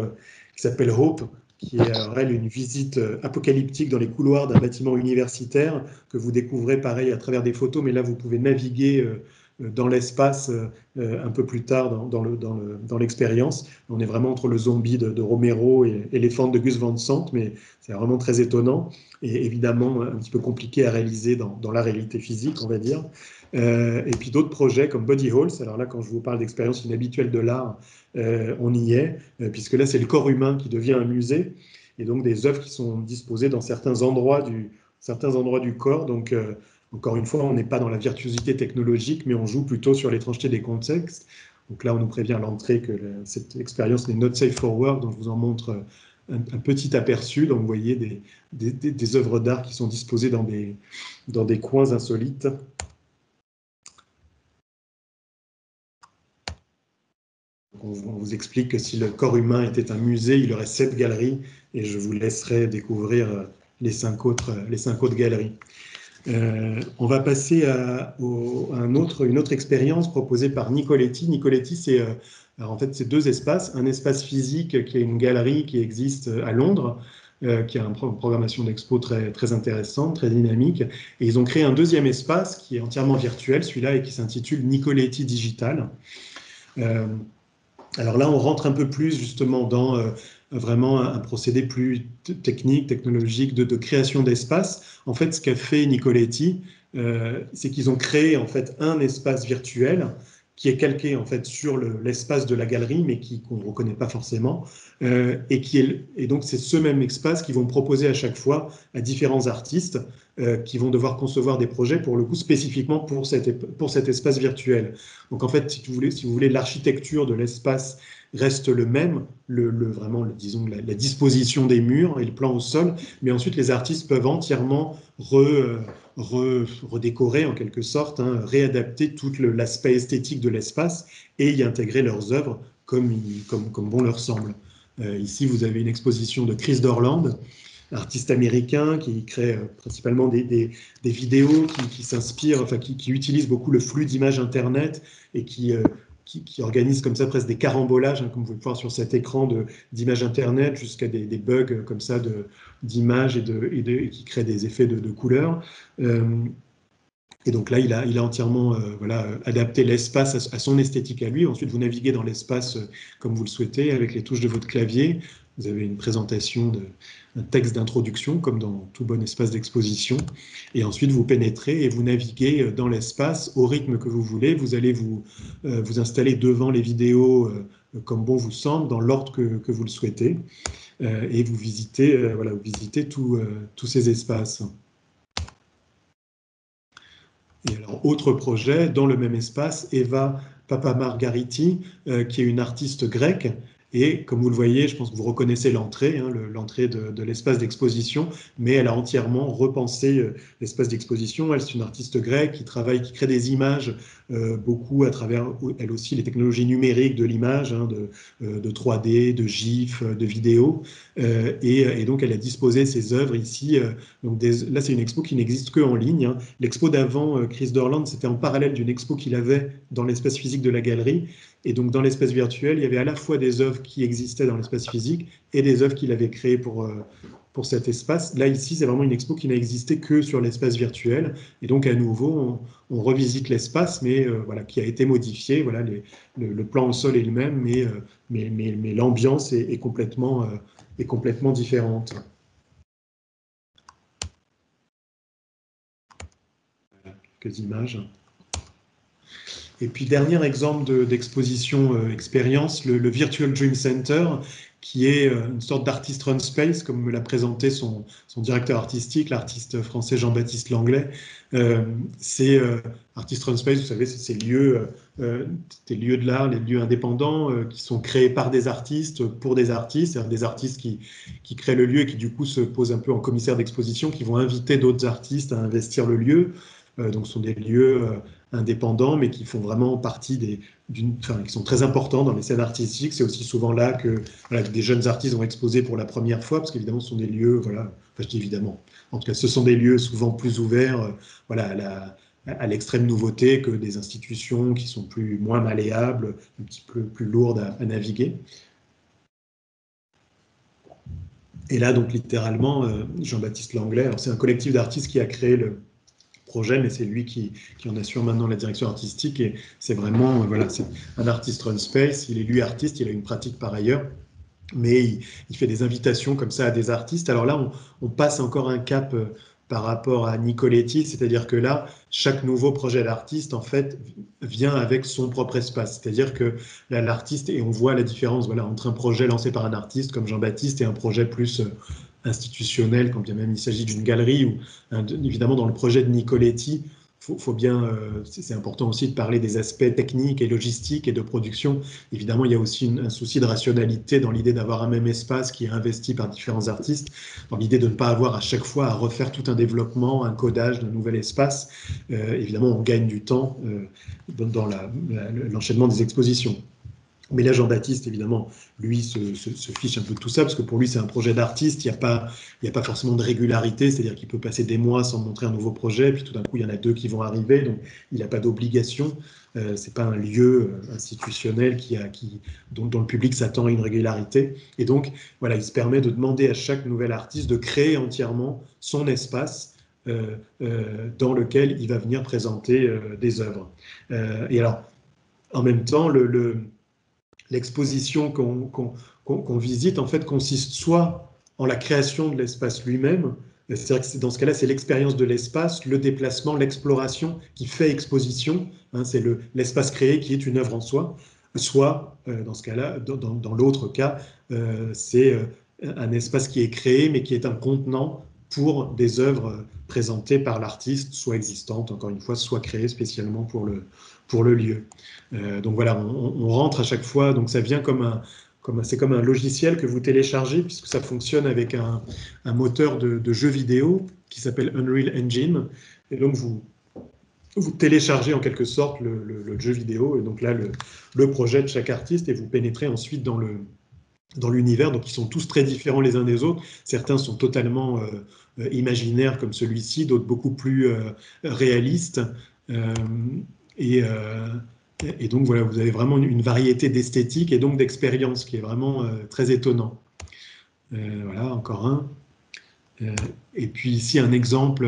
qui s'appelle Hope, qui est alors elle une visite apocalyptique dans les couloirs d'un bâtiment universitaire que vous découvrez pareil à travers des photos, mais là vous pouvez naviguer dans l'espace un peu plus tard dans l'expérience. On est vraiment entre le zombie de Romero et l'éléphant de Gus Van Sant, mais c'est vraiment très étonnant et évidemment un petit peu compliqué à réaliser dans la réalité physique, on va dire. Et puis d'autres projets comme Body Halls. Alors là, quand je vous parle d'expérience inhabituelle de l'art, on y est, puisque là, c'est le corps humain qui devient un musée, et donc des œuvres qui sont disposées dans certains endroits du corps. Donc, encore une fois, on n'est pas dans la virtuosité technologique, mais on joue plutôt sur l'étrangeté des contextes. Donc là, on nous prévient à l'entrée que cette expérience n'est not safe for work, donc je vous en montre un petit aperçu. Donc vous voyez des œuvres d'art qui sont disposées dans des coins insolites. On vous explique que si le corps humain était un musée, il aurait 7 galeries, et je vous laisserai découvrir les 5 autres galeries. On va passer à une autre expérience proposée par Nicoletti. Nicoletti, c'est en fait, c'est deux espaces. Un espace physique qui est une galerie qui existe à Londres, qui a une programmation d'expo très, très intéressante, très dynamique. Et ils ont créé un deuxième espace qui est entièrement virtuel, celui-là, et qui s'intitule Nicoletti Digital. Alors là, on rentre un peu plus justement dans vraiment un procédé plus technique, technologique, de création d'espace. En fait, ce qu'a fait Nicoletti, c'est qu'ils ont créé en fait un espace virtuel qui est calqué en fait sur l'espace de la galerie, mais qu'on ne reconnaît pas forcément. Et donc, c'est ce même espace qu'ils vont proposer à chaque fois à différents artistes qui vont devoir concevoir des projets, pour le coup, spécifiquement pour cet espace virtuel. Donc, en fait, si vous voulez, l'architecture de l'espace reste le même, disons, la disposition des murs et le plan au sol, mais ensuite les artistes peuvent entièrement redécorer en quelque sorte, hein, réadapter tout l'aspect esthétique de l'espace et y intégrer leurs œuvres comme bon leur semble. Ici, vous avez une exposition de Chris Dorland, artiste américain qui crée principalement des vidéos qui s'inspirent, enfin qui utilisent beaucoup le flux d'images Internet et qui organise comme ça presque des carambolages, hein, comme vous pouvez voir sur cet écran d'images Internet, jusqu'à des bugs comme ça d'images et qui créent des effets de couleurs. Et donc là, il a entièrement adapté l'espace à son esthétique à lui. Ensuite, vous naviguez dans l'espace comme vous le souhaitez, avec les touches de votre clavier. Vous avez une présentation un texte d'introduction, comme dans tout bon espace d'exposition. Et ensuite, vous pénétrez et vous naviguez dans l'espace au rythme que vous voulez. Vous allez vous installer devant les vidéos comme bon vous semble, dans l'ordre que vous le souhaitez. Et vous visitez, tous ces espaces. Et alors, autre projet, dans le même espace, Eva Papamargariti, qui est une artiste grecque. Et comme vous le voyez, je pense que vous reconnaissez l'entrée, hein, l'entrée de l'espace d'exposition, mais elle a entièrement repensé l'espace d'exposition. Elle, c'est une artiste grecque qui crée des images, beaucoup à travers, elle aussi, les technologies numériques de l'image, hein, de 3D, de GIF, de vidéo. Et donc, elle a disposé ses œuvres ici. Là, c'est une expo qui n'existe qu'en ligne, hein. L'expo d'avant, Chris Dorland, c'était en parallèle d'une expo qu'il avait dans l'espace physique de la galerie. Et donc, dans l'espace virtuel, il y avait à la fois des œuvres qui existaient dans l'espace physique et des œuvres qu'il avait créées pour cet espace. Là, ici, c'est vraiment une expo qui n'a existé que sur l'espace virtuel. Et donc, à nouveau, on revisite l'espace, mais qui a été modifié. Voilà, le plan au sol est le même, mais l'ambiance est complètement différente. Voilà, quelques images. Et puis, dernier exemple d'exposition expérience, le Virtual Dream Center, qui est une sorte d'artist run space, comme me l'a présenté son directeur artistique, l'artiste français Jean-Baptiste Langlais. C'est artist run space, vous savez, c'est ces lieux de l'art, les lieux indépendants qui sont créés par des artistes, pour des artistes, c'est-à-dire des artistes qui créent le lieu et qui du coup se posent un peu en commissaire d'exposition, qui vont inviter d'autres artistes à investir le lieu. Donc, ce sont des lieux indépendants, mais qui font vraiment partie qui sont très importants dans les scènes artistiques. C'est aussi souvent là que des jeunes artistes vont exposer pour la première fois, parce qu'évidemment, ce sont des lieux, je dis évidemment, en tout cas, ce sont des lieux souvent plus ouverts à l'extrême nouveauté que des institutions qui sont moins malléables, un petit peu plus lourdes à naviguer. Et là, donc, littéralement, Jean-Baptiste Langlais, c'est un collectif d'artistes qui a créé le projet, mais c'est lui qui en assure maintenant la direction artistique, et c'est vraiment, c'est un artist run space. Il est lui artiste, il a une pratique par ailleurs, mais il fait des invitations comme ça à des artistes. Alors là, on passe encore un cap par rapport à Nicoletti, c'est-à-dire que là, chaque nouveau projet d'artiste, en fait, vient avec son propre espace. C'est-à-dire que là, l'artiste, et on voit la différence entre un projet lancé par un artiste comme Jean-Baptiste et un projet plus institutionnel, quand bien même il s'agit d'une galerie, ou évidemment dans le projet de Nicoletti, c'est important aussi de parler des aspects techniques et logistiques et de production. Évidemment, il y a aussi un souci de rationalité dans l'idée d'avoir un même espace qui est investi par différents artistes, dans l'idée de ne pas avoir à chaque fois à refaire tout un développement, un codage d'un nouvel espace. Évidemment, on gagne du temps dans l'enchaînement des expositions. Mais là, Jean-Baptiste, évidemment, lui, se fiche un peu de tout ça, parce que pour lui, c'est un projet d'artiste, il n'y a pas forcément de régularité, c'est-à-dire qu'il peut passer des mois sans montrer un nouveau projet, puis tout d'un coup, il y en a 2 qui vont arriver, donc il n'a pas d'obligation. Ce n'est pas un lieu institutionnel dont le public s'attend à une régularité. Et donc, il se permet de demander à chaque nouvel artiste de créer entièrement son espace dans lequel il va venir présenter des œuvres. Et alors, en même temps, l'exposition qu'on visite, en fait, consiste soit en la création de l'espace lui-même, c'est-à-dire que dans ce cas-là, c'est l'expérience de l'espace, le déplacement, l'exploration qui fait exposition, hein, c'est l'espace créé qui est une œuvre en soi, soit, dans ce cas-là, dans l'autre cas, c'est un espace qui est créé, mais qui est un contenant pour des œuvres présentées par l'artiste, soit existantes, encore une fois, soit créées spécialement pour le lieu. Donc voilà, on rentre à chaque fois, donc ça vient c'est comme un logiciel que vous téléchargez, puisque ça fonctionne avec un moteur de jeu vidéo qui s'appelle Unreal Engine. Et donc vous téléchargez en quelque sorte le jeu vidéo, et donc là le projet de chaque artiste, et vous pénétrez ensuite dans l'univers. Donc ils sont tous très différents les uns des autres. Certains sont totalement imaginaires comme celui-ci, d'autres beaucoup plus réalistes. Euh, et, euh, et donc voilà, vous avez vraiment une variété d'esthétiques et donc d'expériences qui est vraiment très étonnant. Voilà, encore un. Et puis ici un exemple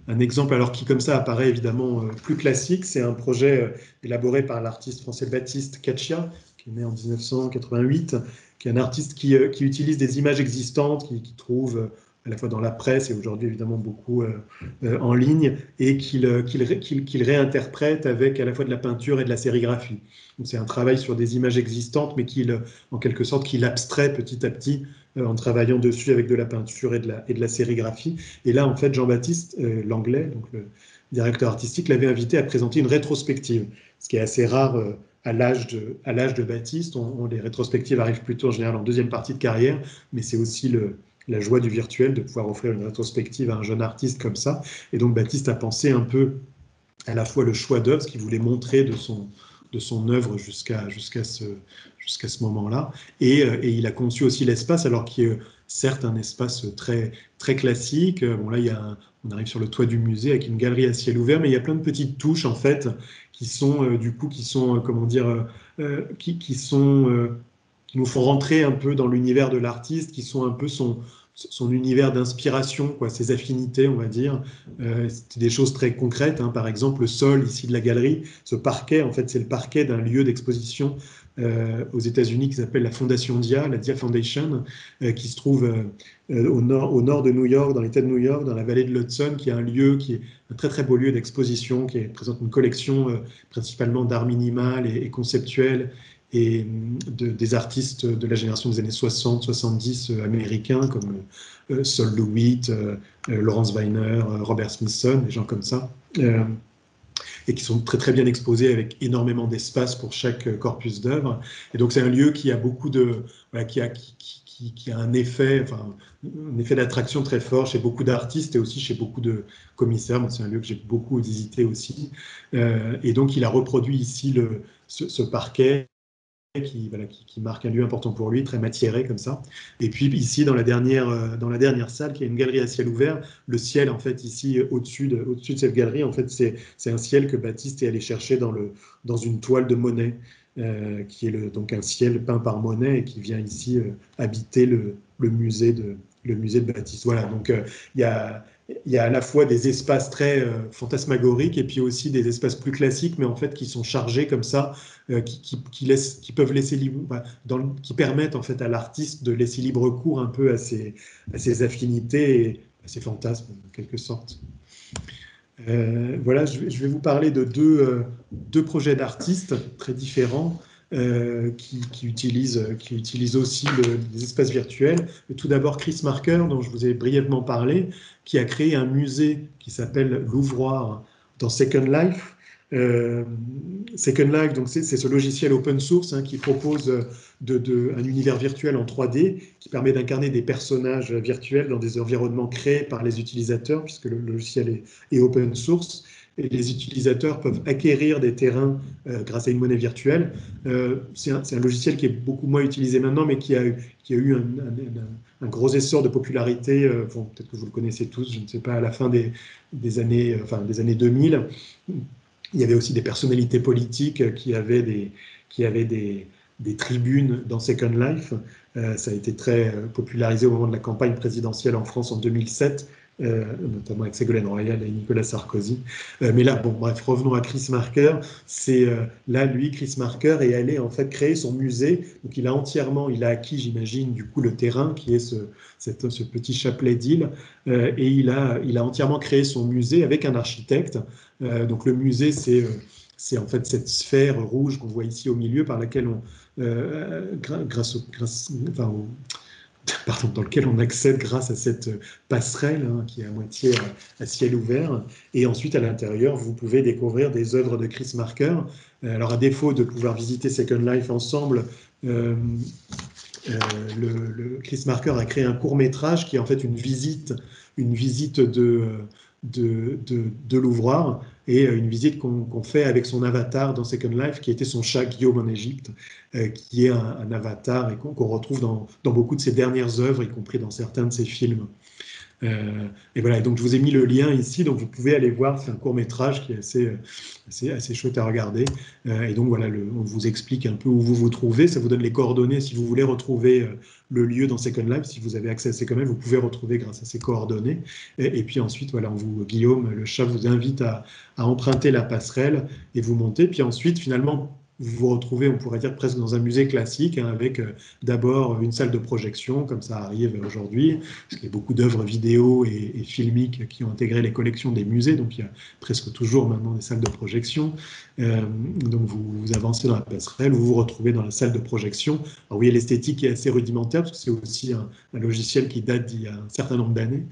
alors qui comme ça apparaît évidemment plus classique, c'est un projet élaboré par l'artiste français Baptiste Caccia, qui est né en 1988, qui est un artiste qui utilise des images existantes, qui trouve à la fois dans la presse et aujourd'hui évidemment beaucoup en ligne, et qu'il réinterprète avec à la fois de la peinture et de la sérigraphie. Donc c'est un travail sur des images existantes, mais en quelque sorte qu'il abstrait petit à petit en travaillant dessus avec de la peinture et de la sérigraphie. Et là, en fait, Jean-Baptiste Langlais, donc le directeur artistique, l'avait invité à présenter une rétrospective, ce qui est assez rare à l'âge de Baptiste. Les rétrospectives arrivent plutôt en général en deuxième partie de carrière, mais c'est aussi la joie du virtuel de pouvoir offrir une rétrospective à un jeune artiste comme ça. Et donc Baptiste a pensé un peu à la fois le choix d'œuvre, ce qu'il voulait montrer de son œuvre jusqu'à ce moment-là. Et il a conçu aussi l'espace, alors qui est certes un espace très, très classique. Bon, là, on arrive sur le toit du musée avec une galerie à ciel ouvert, mais il y a plein de petites touches, en fait, qui sont, comment dire, qui nous font rentrer un peu dans l'univers de l'artiste, qui sont un peu son univers d'inspiration, quoi, ses affinités, on va dire. C'était des choses très concrètes, hein. Par exemple, le sol ici de la galerie, ce parquet, en fait, c'est le parquet d'un lieu d'exposition aux États-Unis qui s'appelle la Fondation Dia, la Dia Foundation, qui se trouve au nord de New York, dans l'État de New York, dans la vallée de l'Hudson, qui est un lieu qui est un très très beau lieu d'exposition, qui présente une collection principalement d'art minimal et conceptuel, et des artistes de la génération des années 60-70 américains, comme Sol LeWitt, Lawrence Weiner, Robert Smithson, des gens comme ça, et qui sont très très bien exposés avec énormément d'espace pour chaque corpus d'œuvres. Et donc c'est un lieu qui a beaucoup de, voilà, qui a un effet d'attraction très fort chez beaucoup d'artistes et aussi chez beaucoup de commissaires. Moi, c'est un lieu que j'ai beaucoup visité aussi. Et donc il a reproduit ici ce parquet qui marque un lieu important pour lui, très matiéré comme ça. Et puis ici, dans la dernière salle, qui est une galerie à ciel ouvert, le ciel, en fait, ici, au-dessus de cette galerie, en fait, c'est un ciel que Baptiste est allé chercher dans une toile de Monet, qui est donc un ciel peint par Monet et qui vient ici habiter le musée de Baptiste. Voilà, donc il y a à la fois des espaces très fantasmagoriques et puis aussi des espaces plus classiques, mais en fait qui sont chargés comme ça, qui peuvent laisser libre, qui permettent en fait à l'artiste de laisser libre cours un peu à ses affinités et à ses fantasmes en quelque sorte. Voilà, je vais vous parler de deux projets d'artistes très différents qui utilisent aussi des espaces virtuels. Tout d'abord, Chris Marker, dont je vous ai brièvement parlé, qui a créé un musée qui s'appelle l'Ouvroir dans Second Life. Second Life, donc c'est ce logiciel open source qui propose un univers virtuel en 3D qui permet d'incarner des personnages virtuels dans des environnements créés par les utilisateurs, puisque le logiciel est open source. Et les utilisateurs peuvent acquérir des terrains grâce à une monnaie virtuelle. C'est un logiciel qui est beaucoup moins utilisé maintenant, mais qui a eu un gros essor de popularité. Peut-être que vous le connaissez tous, je ne sais pas, à la fin des années 2000. Il y avait aussi des personnalités politiques qui avaient des tribunes dans Second Life. Ça a été très popularisé au moment de la campagne présidentielle en France en 2007, notamment avec Ségolène Royal et Nicolas Sarkozy. Mais là, bon, bref, revenons à Chris Marker. Chris Marker est allé en fait créer son musée. Donc il a acquis, j'imagine, du coup le terrain qui est ce petit chapelet d'îles, et il a entièrement créé son musée avec un architecte. Donc le musée, c'est en fait cette sphère rouge qu'on voit ici au milieu, par laquelle dans lequel on accède grâce à cette passerelle qui est à moitié à ciel ouvert. Et ensuite, à l'intérieur, vous pouvez découvrir des œuvres de Chris Marker. Alors, à défaut de pouvoir visiter Second Life ensemble, Chris Marker a créé un court-métrage qui est en fait une visite de l'ouvroir et une visite qu'on fait avec son avatar dans Second Life, qui était son chat Guillaume en Égypte, qui est un avatar et qu'on retrouve dans beaucoup de ses dernières œuvres, y compris dans certains de ses films. Et voilà, et donc je vous ai mis le lien ici, donc vous pouvez aller voir, c'est un court-métrage qui est assez chouette à regarder. Et donc voilà, on vous explique un peu où vous vous trouvez, ça vous donne les coordonnées si vous voulez retrouver le lieu dans Second Life. Si vous avez accès à Second Life, vous pouvez retrouver grâce à ces coordonnées. Et puis ensuite, voilà, Guillaume, le chat, vous invite à emprunter la passerelle et vous montez. Puis ensuite, finalement, vous vous retrouvez, on pourrait dire, presque dans un musée classique, avec d'abord une salle de projection, comme ça arrive aujourd'hui, parce qu'il y a beaucoup d'œuvres vidéo et filmiques qui ont intégré les collections des musées, donc il y a presque toujours maintenant des salles de projection. Donc vous avancez dans la passerelle, vous vous retrouvez dans la salle de projection. Alors oui, l'esthétique est assez rudimentaire, parce que c'est aussi un logiciel qui date d'il y a un certain nombre d'années.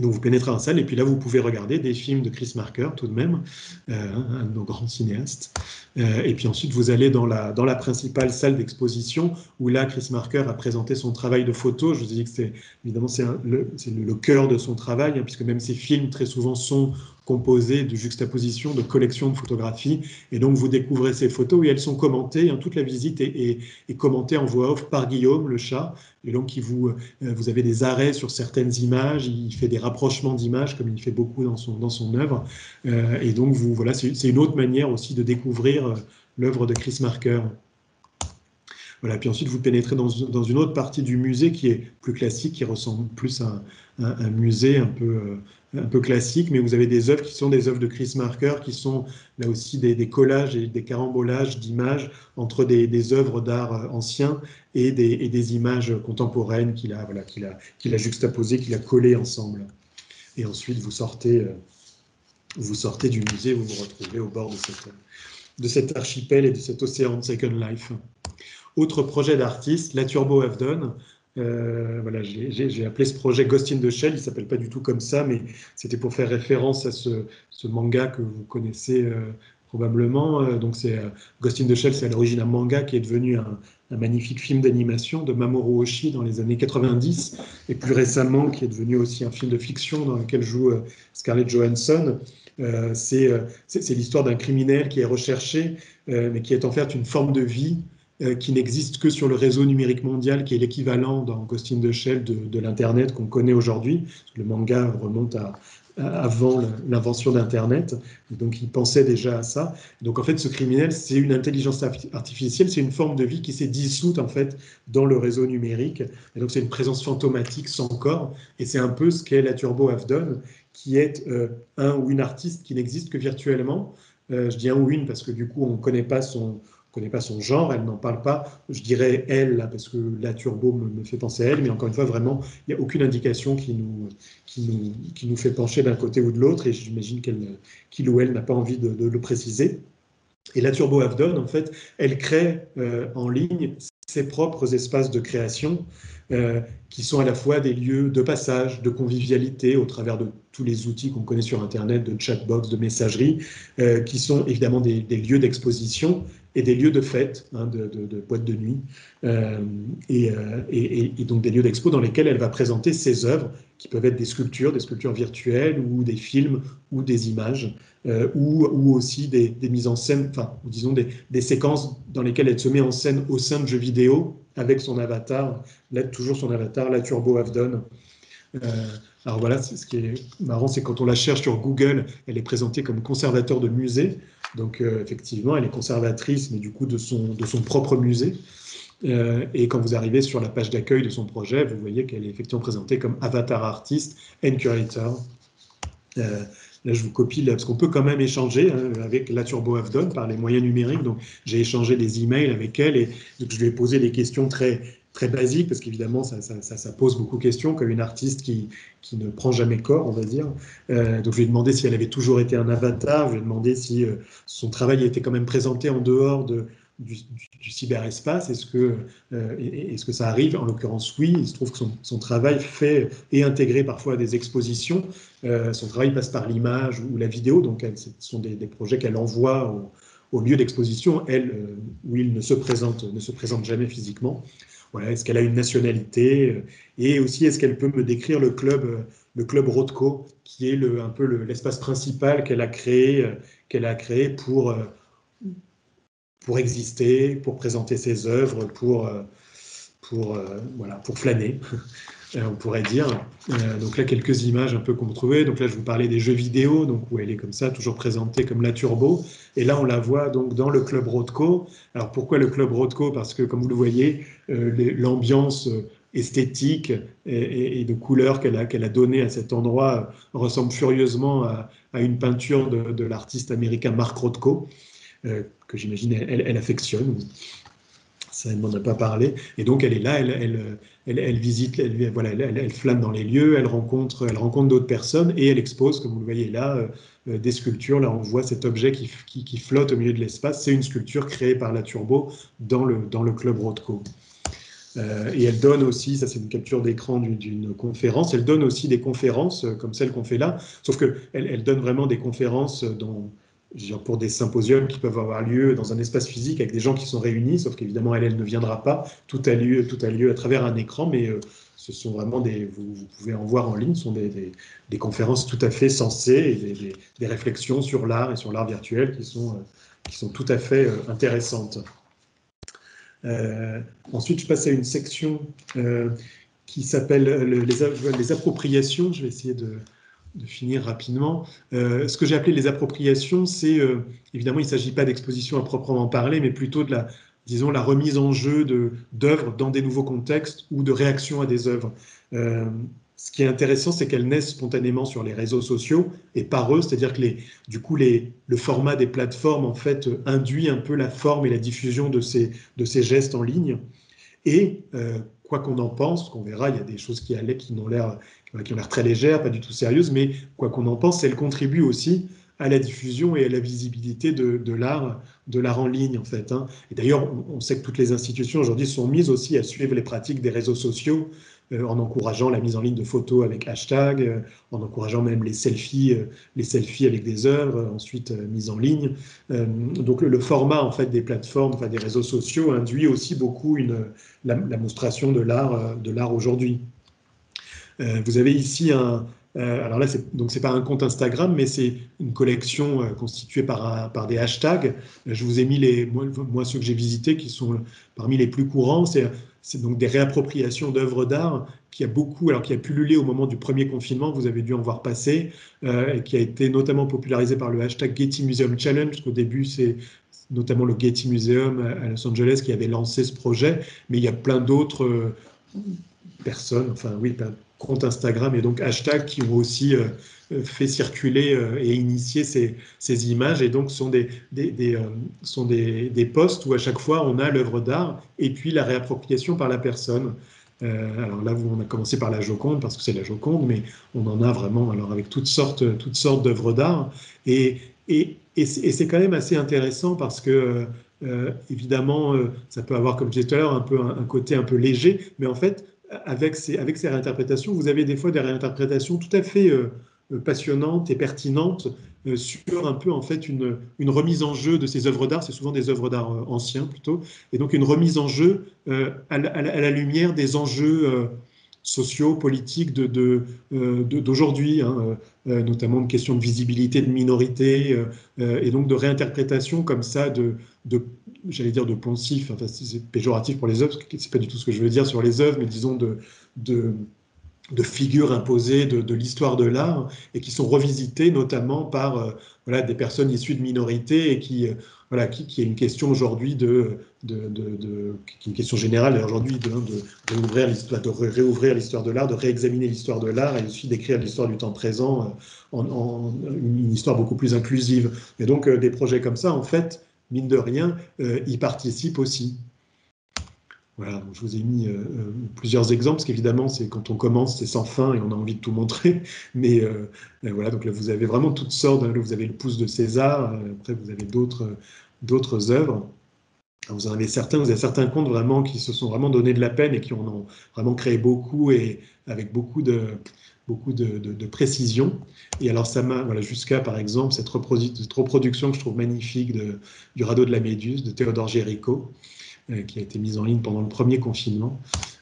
Donc vous pénétrez en salle et puis là vous pouvez regarder des films de Chris Marker tout de même, un de nos grands cinéastes. Et puis ensuite vous allez dans la principale salle d'exposition où là Chris Marker a présenté son travail de photo. Je vous ai dit que c'est le cœur de son travail, puisque même ses films très souvent sont composés de juxtapositions, de collections de photographies. Et donc vous découvrez ces photos et elles sont commentées. Toute la visite est commentée en voix off par Guillaume, le chat. Et donc vous avez des arrêts sur certaines images, il fait des rapprochements d'images comme il fait beaucoup dans son œuvre. Et donc voilà, c'est une autre manière aussi de découvrir l'œuvre de Chris Marker. Voilà, puis ensuite vous pénétrez dans une autre partie du musée qui est plus classique, qui ressemble plus à un musée un peu classique, mais vous avez des œuvres qui sont des œuvres de Chris Marker, qui sont là aussi des collages et des carambolages d'images entre des œuvres d'art anciens et des images contemporaines qu'il a juxtaposées, qu'il a collées ensemble. Et ensuite vous sortez du musée, vous vous retrouvez au bord de cet archipel et de cet océan de Second Life. Autre projet d'artiste, La Turbo Have Done. Voilà, j'ai appelé ce projet Ghost in the Shell. Il ne s'appelle pas du tout comme ça, mais c'était pour faire référence à ce manga que vous connaissez probablement. Donc Ghost in the Shell, c'est à l'origine un manga qui est devenu un magnifique film d'animation de Mamoru Oshii dans les années 90, et plus récemment qui est devenu aussi un film de fiction dans lequel joue Scarlett Johansson. C'est l'histoire d'un criminel qui est recherché, mais qui est en fait une forme de vie qui n'existe que sur le réseau numérique mondial, qui est l'équivalent dans Ghost in the Shell de l'Internet qu'on connaît aujourd'hui. Le manga remonte avant l'invention d'Internet, donc il pensait déjà à ça. Donc en fait, ce criminel, c'est une intelligence artificielle, c'est une forme de vie qui s'est dissoute en fait dans le réseau numérique. Et donc c'est une présence fantomatique sans corps, et c'est un peu ce qu'est la Turbo Have Done, qui est un ou une artiste qui n'existe que virtuellement. Je dis un ou une parce que du coup on ne connaît pas son genre, elle n'en parle pas. Je dirais elle, là, parce que la turbo me fait penser à elle, mais encore une fois, vraiment, il n'y a aucune indication qui nous fait pencher d'un côté ou de l'autre, et j'imagine qu'il ou elle n'a pas envie de le préciser. Et la Turbo Have Done, en fait, elle crée en ligne ses propres espaces de création, qui sont à la fois des lieux de passage, de convivialité, au travers de tous les outils qu'on connaît sur Internet, de chatbox, de messagerie, qui sont évidemment des lieux d'exposition et des lieux de fête, de boîtes de nuit, et donc des lieux d'expo dans lesquels elle va présenter ses œuvres, qui peuvent être des sculptures virtuelles, ou des films, ou des images, ou aussi des mises en scène, enfin, disons des séquences dans lesquelles elle se met en scène au sein de jeux vidéo, avec son avatar, là, toujours son avatar, la Turbo Have Done. Alors voilà, ce qui est marrant, c'est quand on la cherche sur Google, elle est présentée comme conservateur de musée. Donc effectivement, elle est conservatrice, mais du coup de son propre musée. Et quand vous arrivez sur la page d'accueil de son projet, vous voyez qu'elle est effectivement présentée comme avatar artist and curator. Là, je vous copie, là, parce qu'on peut quand même échanger avec la Turbo Have Done par les moyens numériques. Donc, j'ai échangé des emails avec elle, et donc, je lui ai posé des questions très basiques, parce qu'évidemment, ça pose beaucoup de questions, comme une artiste qui ne prend jamais corps, on va dire. Donc, je lui ai demandé si elle avait toujours été un avatar. Je lui ai demandé si son travail était quand même présenté en dehors de du cyberespace. Est-ce que ça arrive? En l'occurrence, oui. Il se trouve que son travail est intégré parfois à des expositions. Son travail passe par l'image ou la vidéo, donc ce sont des projets qu'elle envoie au lieu d'exposition, où il ne se présente jamais physiquement. Voilà, est-ce qu'elle a une nationalité? Et aussi, est-ce qu'elle peut me décrire le club Rothko, qui est un peu l'espace principal qu'elle a créé pour exister, pour présenter ses œuvres, voilà, pour flâner, on pourrait dire. Donc là, quelques images un peu qu'on trouvait. Donc là, je vous parlais des jeux vidéo, donc où elle est comme ça, toujours présentée comme la Turbo. Et là, on la voit donc dans le club Rothko. Alors pourquoi le club Rothko? Parce que, comme vous le voyez, l'ambiance esthétique et de couleurs qu'elle a donnée à cet endroit ressemble furieusement à une peinture de l'artiste américain Mark Rothko, que j'imagine elle affectionne. Ça, elle n'en a pas parlé. Et donc, elle est là, elle visite, elle flâne dans les lieux, elle rencontre d'autres personnes et elle expose, comme vous le voyez là, des sculptures. Là, on voit cet objet qui flotte au milieu de l'espace. C'est une sculpture créée par la Turbo dans le club Rothko. Et elle donne aussi, ça c'est une capture d'écran d'une conférence, elle donne aussi des conférences comme celle qu'on fait là, sauf qu'elle donne vraiment des conférences pour des symposiums qui peuvent avoir lieu dans un espace physique avec des gens qui sont réunis, sauf qu'évidemment elle ne viendra pas, tout a lieu à travers un écran, mais ce sont vraiment vous pouvez en voir en ligne, ce sont des conférences tout à fait sensées, et des réflexions sur l'art et sur l'art virtuel qui sont tout à fait intéressantes. Ensuite, je passe à une section qui s'appelle les appropriations. Je vais essayer de finir rapidement. Ce que j'ai appelé les appropriations, c'est évidemment, il ne s'agit pas d'exposition à proprement parler, mais plutôt de la remise en jeu d'œuvres dans des nouveaux contextes ou de réaction à des œuvres. Ce qui est intéressant, c'est qu'elles naissent spontanément sur les réseaux sociaux et par eux, c'est-à-dire que le format des plateformes en fait induit un peu la forme et la diffusion de ces gestes en ligne. Et quoi qu'on en pense, qu'on verra, il y a des choses qui ont l'air très légères, pas du tout sérieuses, mais quoi qu'on en pense, elles contribuent aussi à la diffusion et à la visibilité de l'art en ligne, en fait. Et d'ailleurs, on sait que toutes les institutions aujourd'hui sont mises aussi à suivre les pratiques des réseaux sociaux, en encourageant la mise en ligne de photos avec hashtag, en encourageant même les selfies avec des œuvres ensuite mises en ligne. Donc le format en fait des plateformes, enfin des réseaux sociaux, induit aussi beaucoup la monstration de l'art aujourd'hui. Vous avez ici alors là, c'est pas un compte Instagram, mais c'est une collection constituée par des hashtags. Je vous ai mis moi ceux que j'ai visités, qui sont parmi les plus courants. C'est donc des réappropriations d'œuvres d'art qui a pullulé au moment du premier confinement. Vous avez dû en voir passer, et qui a été notamment popularisé par le hashtag Getty Museum Challenge. Au début, c'est notamment le Getty Museum à Los Angeles qui avait lancé ce projet, mais il y a plein d'autres personnes, plein de comptes Instagram et donc hashtags qui ont aussi fait circuler et initier ces images, et donc sont des posts où à chaque fois on a l'œuvre d'art et puis la réappropriation par la personne. Alors là, on a commencé par la Joconde parce que c'est la Joconde, mais on en a vraiment avec toutes sortes d'œuvres d'art, et c'est quand même assez intéressant parce que évidemment, ça peut avoir, comme je disais tout à l'heure, un peu un côté un peu léger, mais en fait, avec ces réinterprétations, vous avez des fois des réinterprétations tout à fait passionnantes et pertinentes sur un peu en fait une remise en jeu de ces œuvres d'art. C'est souvent des œuvres d'art anciens plutôt, et donc une remise en jeu à la lumière des enjeux sociaux, politiques d'aujourd'hui, notamment une question de visibilité de minorités, et donc de réinterprétation comme ça j'allais dire de poncif, enfin, c'est péjoratif pour les œuvres, c'est pas du tout ce que je veux dire sur les œuvres, mais disons de figures imposées de l'histoire de l'art, et qui sont revisitées notamment par des personnes issues de minorités, et qui est une question aujourd'hui qui est une question générale aujourd'hui de réouvrir l'histoire de l'art, de réexaminer l'histoire de l'art, et aussi d'écrire l'histoire du temps présent en une histoire beaucoup plus inclusive. Et donc des projets comme ça, en fait, mine de rien, y participent aussi. Voilà, donc je vous ai mis plusieurs exemples, parce qu'évidemment, quand on commence, c'est sans fin et on a envie de tout montrer. Mais voilà, donc là, vous avez vraiment toutes sortes. Là, vous avez le pouce de César, après, vous avez d'autres œuvres. Vous en avez certains, vous avez certains comptes vraiment qui se sont vraiment donné de la peine et qui en ont vraiment créé beaucoup et avec beaucoup de précision. Et alors ça m'a, voilà, jusqu'à par exemple cette reproduction que je trouve magnifique du radeau de la Méduse de Théodore Géricault, qui a été mise en ligne pendant le premier confinement.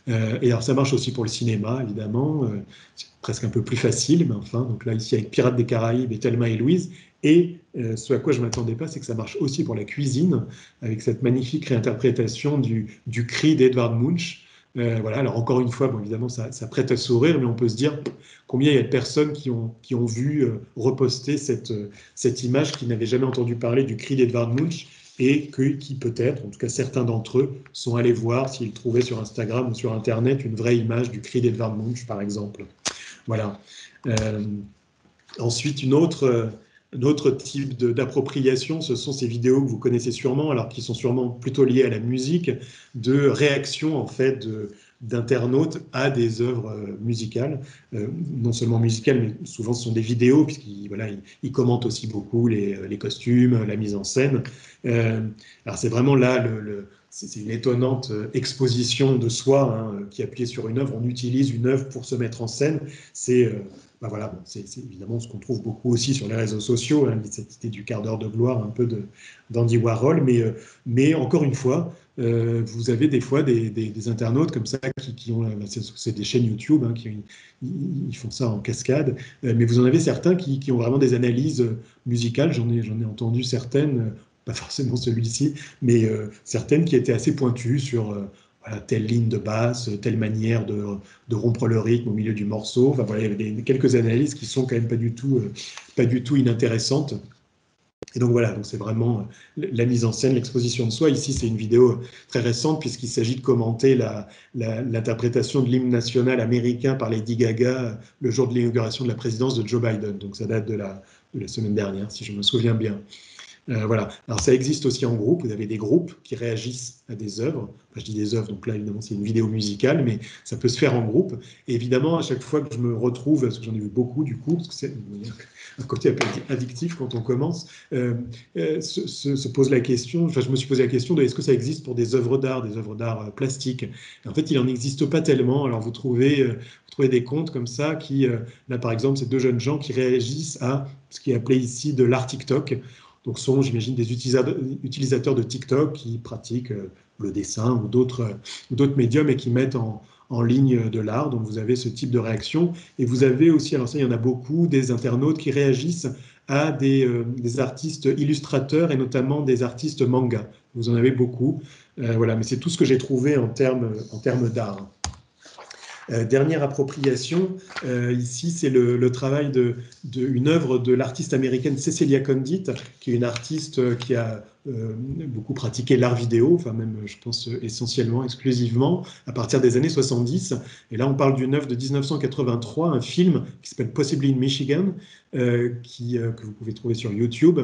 Et alors ça marche aussi pour le cinéma, évidemment. C'est presque un peu plus facile, mais enfin, donc là ici avec Pirates des Caraïbes et Thelma et Louise. Et ce à quoi je ne m'attendais pas, c'est que ça marche aussi pour la cuisine, avec cette magnifique réinterprétation du cri d'Edvard Munch. Voilà, alors encore une fois, bon, évidemment, ça prête à sourire, mais on peut se dire combien il y a de personnes qui ont vu reposter cette image, qui n'avaient jamais entendu parler du cri d'Edvard Munch, et qui peut-être, en tout cas certains d'entre eux, sont allés voir s'ils trouvaient sur Instagram ou sur Internet une vraie image du cri d'Edvard Munch, par exemple. Voilà. Euh, Ensuite, un autre type d'appropriation, ce sont ces vidéos que vous connaissez sûrement, alors qui sont sûrement plutôt liées à la musique, de réaction en fait d'internautes à des œuvres musicales, non seulement musicales, mais souvent ce sont des vidéos, puisqu'ils voilà, ils commentent aussi beaucoup les costumes, la mise en scène. Alors c'est vraiment là c'est une étonnante exposition de soi qui est appuyée sur une œuvre. On utilise une œuvre pour se mettre en scène. C'est ben voilà, bon, c'est évidemment ce qu'on trouve beaucoup aussi sur les réseaux sociaux, cette idée du quart d'heure de gloire un peu d'Andy Warhol, mais encore une fois, vous avez des fois des internautes comme ça qui ont, c'est des chaînes YouTube, ils font ça en cascade, mais vous en avez certains qui ont vraiment des analyses musicales, j'en ai entendu certaines, pas forcément celui-ci, mais certaines qui étaient assez pointues sur voilà, telle ligne de basse, telle manière de rompre le rythme au milieu du morceau. Enfin, voilà, il y avait quelques analyses qui sont quand même pas du tout inintéressantes. Et donc voilà, donc c'est vraiment la mise en scène, l'exposition de soi. Ici, c'est une vidéo très récente puisqu'il s'agit de commenter l'interprétation de l'hymne national américain par Lady Gaga le jour de l'inauguration de la présidence de Joe Biden. Donc ça date de la semaine dernière, si je me souviens bien. Voilà. Alors ça existe aussi en groupe. Vous avez des groupes qui réagissent à des œuvres. Enfin, je dis des œuvres, donc là évidemment c'est une vidéo musicale, mais ça peut se faire en groupe. Et évidemment, à chaque fois que je me retrouve, parce que j'en ai vu beaucoup du coup, parce que c'est un côté un peu addictif quand on commence, se pose la question. Enfin, je me suis posé la question de est-ce que ça existe pour des œuvres d'art plastiques. Et en fait, il n'en existe pas tellement. Alors vous trouvez des comptes comme ça qui, là par exemple, c'est deux jeunes gens qui réagissent à ce qui est appelé ici de l'art TikTok. Donc, sont, j'imagine, des utilisateurs de TikTok qui pratiquent le dessin ou d'autres médiums et qui mettent en ligne de l'art. Donc, vous avez ce type de réaction. Et vous avez aussi, alors ça, il y en a beaucoup, des internautes qui réagissent à des artistes illustrateurs et notamment des artistes manga. Vous en avez beaucoup. Voilà, mais c'est tout ce que j'ai trouvé en termes d'art. Dernière appropriation, ici c'est le travail d'une œuvre de l'artiste américaine Cecilia Condit, qui est une artiste qui a beaucoup pratiqué l'art vidéo, enfin même je pense essentiellement, exclusivement, à partir des années 70. Et là on parle d'une œuvre de 1983, un film qui s'appelle Possibly in Michigan, que vous pouvez trouver sur YouTube,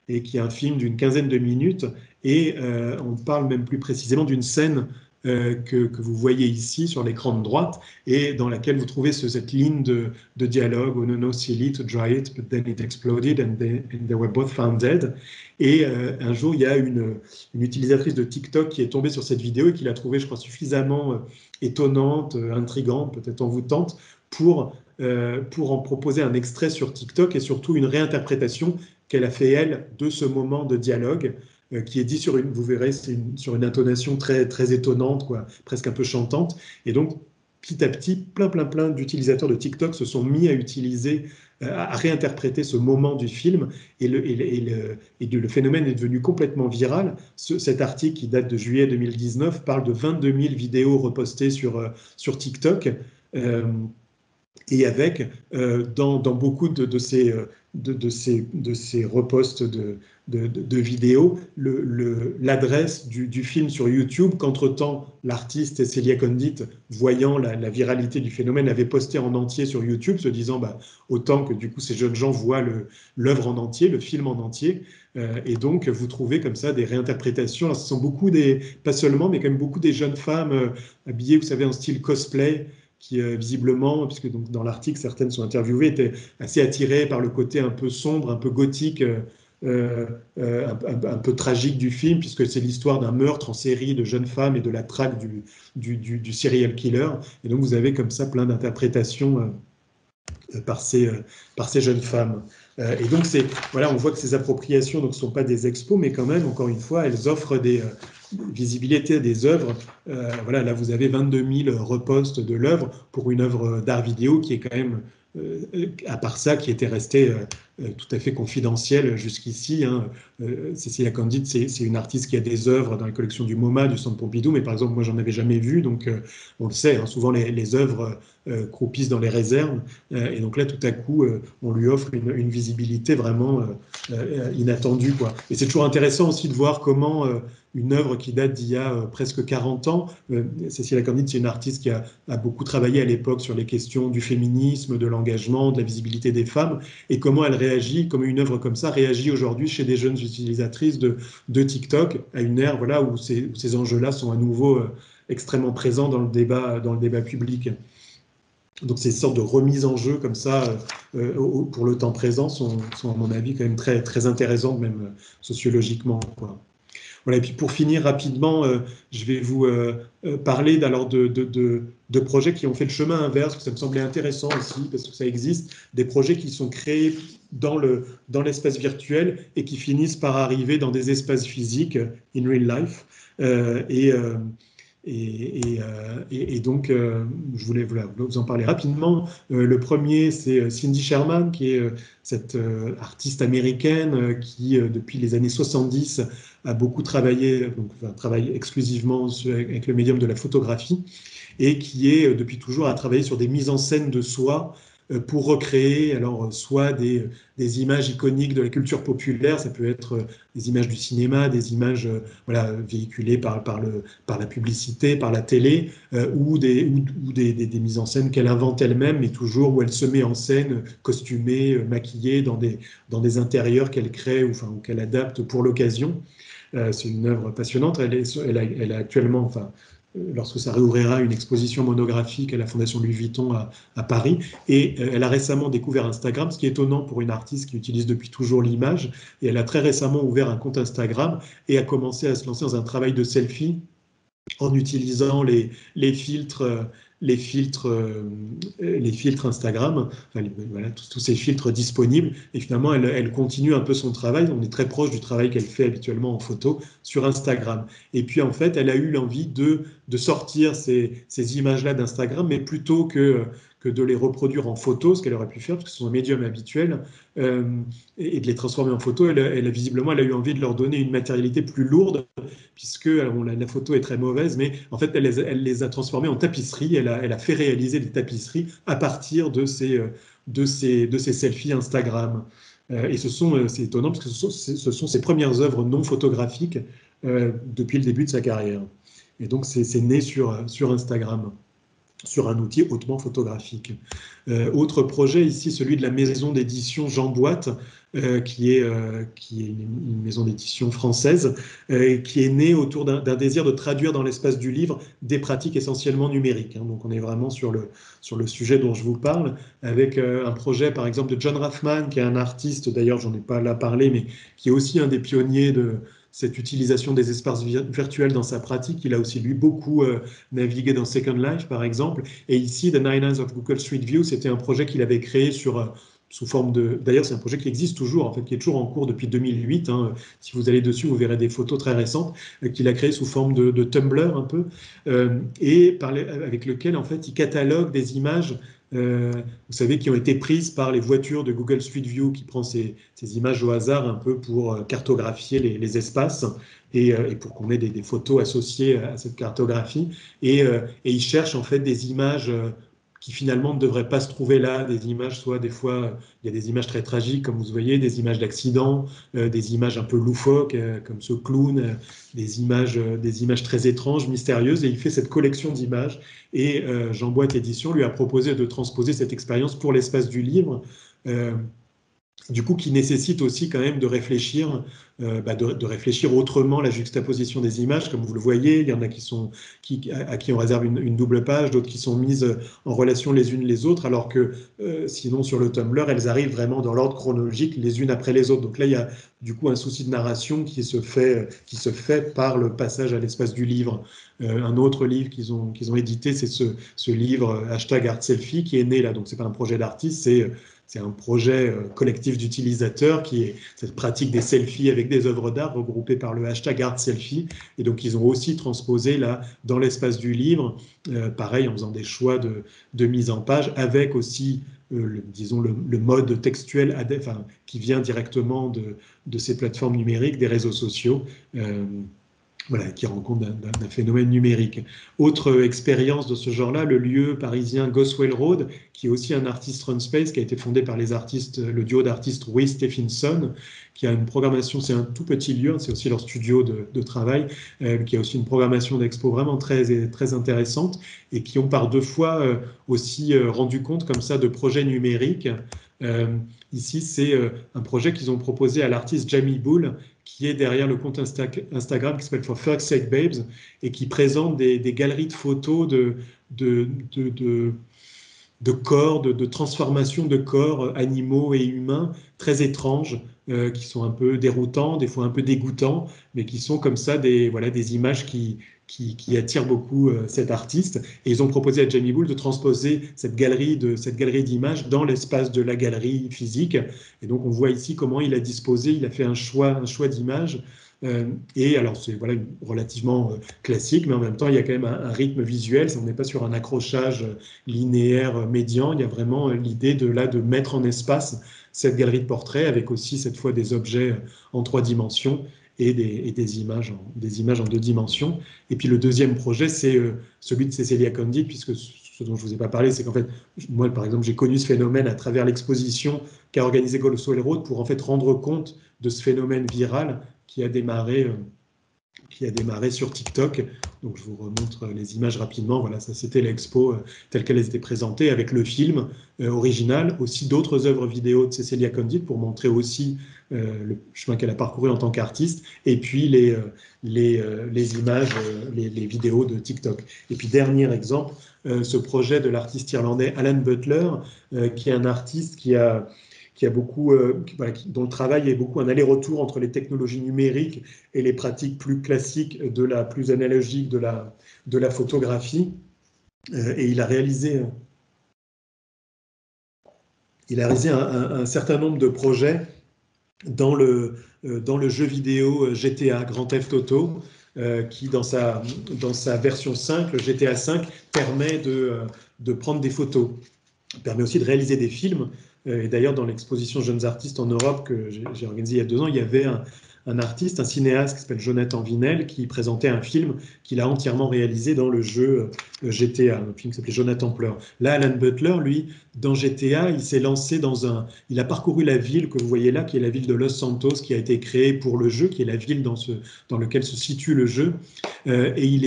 et qui est un film d'une quinzaine de minutes. Et on parle même plus précisément d'une scène que vous voyez ici sur l'écran de droite et dans laquelle vous trouvez cette ligne de dialogue "Oh no, no, silly to try it, but then it exploded and they were both found dead." Et un jour, il y a une utilisatrice de TikTok qui est tombée sur cette vidéo et qui l'a trouvée, je crois, suffisamment étonnante, intrigante, peut-être envoûtante, pour en proposer un extrait sur TikTok et surtout une réinterprétation qu'elle a fait, elle, de ce moment de dialogue qui est dit vous verrez, sur une intonation très, très étonnante, quoi, presque un peu chantante. Et donc, petit à petit, plein d'utilisateurs de TikTok se sont mis à utiliser, à réinterpréter ce moment du film. Et le phénomène est devenu complètement viral. Cet article, qui date de juillet 2019, parle de 22 000 vidéos repostées sur TikTok. Et avec, dans beaucoup de ces reposts de vidéos, l'adresse du film sur YouTube, qu'entre-temps, l'artiste Cecilia Condit, voyant la viralité du phénomène, avait posté en entier sur YouTube, se disant bah, autant que du coup ces jeunes gens voient l'œuvre en entier, le film en entier. Et donc, vous trouvez comme ça des réinterprétations. Alors, ce sont pas seulement, mais quand même beaucoup des jeunes femmes habillées, vous savez, en style cosplay, qui visiblement, puisque donc dans l'article, certaines sont interviewées, étaient assez attirées par le côté un peu sombre, un peu gothique un peu tragique du film, puisque c'est l'histoire d'un meurtre en série de jeunes femmes et de la traque du serial killer. Et donc vous avez comme ça plein d'interprétations par ces jeunes femmes. Et donc, voilà, on voit que ces appropriations ne sont pas des expos, mais quand même, encore une fois, elles offrent des visibilités à des œuvres. Voilà, là, vous avez 22 000 reposts de l'œuvre pour une œuvre d'art vidéo qui est quand même, à part ça, qui était restée tout à fait confidentielle jusqu'ici. Hein. Cécilia Candide, c'est une artiste qui a des œuvres dans les collections du MoMA, du Centre Pompidou, mais par exemple, moi, j'en avais jamais vu, donc on le sait, hein, souvent les œuvres croupissent dans les réserves. Et donc là, tout à coup, on lui offre une visibilité vraiment inattendue, quoi. Et c'est toujours intéressant aussi de voir comment une œuvre qui date d'il y a presque 40 ans, Cécilia Candide, c'est une artiste qui a beaucoup travaillé à l'époque sur les questions du féminisme, de l'engagement, de la visibilité des femmes, et comment elle réagit, comment une œuvre comme ça réagit aujourd'hui chez des jeunes utilisatrices de TikTok, à une ère voilà, où ces enjeux-là sont à nouveau extrêmement présents dans le débat public. Donc ces sortes de remises en jeu comme ça pour le temps présent sont à mon avis quand même très, très intéressantes, même sociologiquement, quoi. Voilà, et puis pour finir rapidement, je vais vous parler de projets qui ont fait le chemin inverse, parce que ça me semblait intéressant aussi, parce que ça existe, des projets qui sont créés dans l'espace virtuel et qui finissent par arriver dans des espaces physiques, in real life. Et donc, je voulais vous en parler rapidement. Le premier, c'est Cindy Sherman, qui est cette artiste américaine qui, depuis les années 70, a beaucoup travaillé, donc, travaille exclusivement avec le médium de la photographie, et qui est, depuis toujours, à travailler sur des mises en scène de soi pour recréer, alors, soit des images iconiques de la culture populaire, ça peut être des images du cinéma, des images voilà, véhiculées par la publicité, par la télé, ou des mises en scène qu'elle invente elle-même, mais toujours où elle se met en scène, costumée, maquillée, dans des intérieurs qu'elle crée ou qu'elle adapte pour l'occasion. C'est une œuvre passionnante. Elle a actuellement, lorsque ça réouvrira, une exposition monographique à la Fondation Louis Vuitton à Paris. Et elle a récemment découvert Instagram, ce qui est étonnant pour une artiste qui utilise depuis toujours l'image. Et elle a très récemment ouvert un compte Instagram et a commencé à se lancer dans un travail de selfie en utilisant les filtres Instagram, voilà, tous ces filtres disponibles. Et finalement, elle continue un peu son travail. On est très proche du travail qu'elle fait habituellement en photo sur Instagram. Et puis, en fait, elle a eu l'envie de sortir ces images-là d'Instagram, mais plutôt que de les reproduire en photo, ce qu'elle aurait pu faire, parce que ce sont un médium habituel, et de les transformer en photo, visiblement, elle a eu envie de leur donner une matérialité plus lourde, puisque la photo est très mauvaise, mais en fait, elle les a transformées en tapisseries. Elle a fait réaliser des tapisseries à partir de ces selfies Instagram. Et c'est étonnant, parce que ce sont ses premières œuvres non photographiques depuis le début de sa carrière. Et donc, c'est né sur Instagram, sur un outil hautement photographique. Autre projet ici, celui de la maison d'édition Jean Boîte, qui est une maison d'édition française, qui est née autour d'un désir de traduire dans l'espace du livre des pratiques essentiellement numériques. Hein. Donc on est vraiment sur le sujet dont je vous parle, avec un projet par exemple de John Rathman, qui est un artiste, d'ailleurs j'en ai pas là parlé, mais qui est aussi un des pionniers de cette utilisation des espaces virtuels dans sa pratique. Il a aussi, lui, beaucoup navigué dans Second Life, par exemple. Et ici, The Nine Lines of Google Street View, c'était un projet qu'il avait créé sous forme de... D'ailleurs, c'est un projet qui existe toujours, en fait, qui est toujours en cours depuis 2008. Hein. Si vous allez dessus, vous verrez des photos très récentes qu'il a créées sous forme de Tumblr, un peu, avec lequel, en fait, il catalogue des images vous savez, qui ont été prises par les voitures de Google Street View, qui prend ces images au hasard un peu pour cartographier les espaces et pour qu'on ait des photos associées à cette cartographie. Et ils cherchent en fait des images qui finalement ne devraient pas se trouver là, des images, soit des fois, il y a des images très tragiques, comme vous voyez, des images d'accidents, des images un peu loufoques, comme ce clown, des images très étranges, mystérieuses, et il fait cette collection d'images. Et Jean Boîte Édition lui a proposé de transposer cette expérience pour l'espace du livre, du coup, qui nécessite aussi quand même de réfléchir, de réfléchir autrement la juxtaposition des images. Comme vous le voyez, il y en a à qui on réserve une double page, d'autres qui sont mises en relation les unes les autres, alors que sinon sur le Tumblr, elles arrivent vraiment dans l'ordre chronologique les unes après les autres. Donc là, il y a du coup un souci de narration qui se fait par le passage à l'espace du livre. Un autre livre qu'ils ont édité, c'est ce livre #ArtSelfie qui est né là. Donc c'est pas un projet d'artiste, c'est un projet collectif d'utilisateurs qui est cette pratique des selfies avec des œuvres d'art regroupées par le #ArtSelfie. Et donc, ils ont aussi transposé là dans l'espace du livre, pareil, en faisant des choix de mise en page, avec aussi, disons, le mode textuel qui vient directement de ces plateformes numériques, des réseaux sociaux. Voilà, qui rend compte d'un phénomène numérique. Autre expérience de ce genre-là, le lieu parisien Goswell Road, qui est aussi un artist run space, qui a été fondé par le duo d'artistes Rui Stephenson, qui a une programmation, c'est un tout petit lieu, c'est aussi leur studio de travail, qui a aussi une programmation d'expo vraiment très, très intéressante, et qui ont par deux fois aussi rendu compte comme ça de projets numériques. Ici, c'est un projet qu'ils ont proposé à l'artiste Jamie Bull, qui est derrière le compte Instagram qui s'appelle For Fuck's Sake Babes et qui présente des galeries de photos de corps, de transformation de corps animaux et humains très étranges, qui sont un peu déroutants, des fois un peu dégoûtants, mais qui sont comme ça des images qui attirent beaucoup cet artiste. Et ils ont proposé à Jamie Bull de transposer cette galerie d'images dans l'espace de la galerie physique. Et donc on voit ici comment il a disposé, il a fait un choix d'images. Et alors c'est relativement classique, mais en même temps il y a quand même un rythme visuel. On n'est pas sur un accrochage linéaire médian. Il y a vraiment l'idée de mettre en espace cette galerie de portraits avec aussi cette fois des objets en 3 dimensions et des images en 2 dimensions. Et puis le deuxième projet, c'est celui de Cecilia Condit, puisque ce dont je ne vous ai pas parlé, c'est qu'en fait, moi par exemple, j'ai connu ce phénomène à travers l'exposition qu'a organisée Goswell Road pour en fait rendre compte de ce phénomène viral qui a démarré sur TikTok. Donc je vous remontre les images rapidement. Voilà, ça c'était l'expo telle qu'elle était présentée avec le film original, aussi d'autres œuvres vidéo de Cecilia Condit pour montrer aussi le chemin qu'elle a parcouru en tant qu'artiste, et puis les images, les vidéos de TikTok. Et puis dernier exemple, ce projet de l'artiste irlandais Alan Butler, qui est un artiste qui a beaucoup, dont le travail est beaucoup un aller-retour entre les technologies numériques et les pratiques plus classiques plus analogiques de la photographie. Et il a réalisé un certain nombre de projets dans le jeu vidéo GTA, Grand Theft Auto, qui dans sa version 5, le GTA 5, permet de prendre des photos. Il permet aussi de réaliser des films. Et d'ailleurs, dans l'exposition Jeunes Artistes en Europe que j'ai organisée il y a 2 ans, il y avait un artiste, un cinéaste qui s'appelle Jonathan Vinel, qui présentait un film qu'il a entièrement réalisé dans le jeu GTA, un film qui s'appelait Jonathan Pleure. Là, Alan Butler, lui, dans GTA, il s'est lancé il a parcouru la ville que vous voyez là, qui est la ville de Los Santos, qui a été créée pour le jeu, qui est la ville dans laquelle se situe le jeu. Et il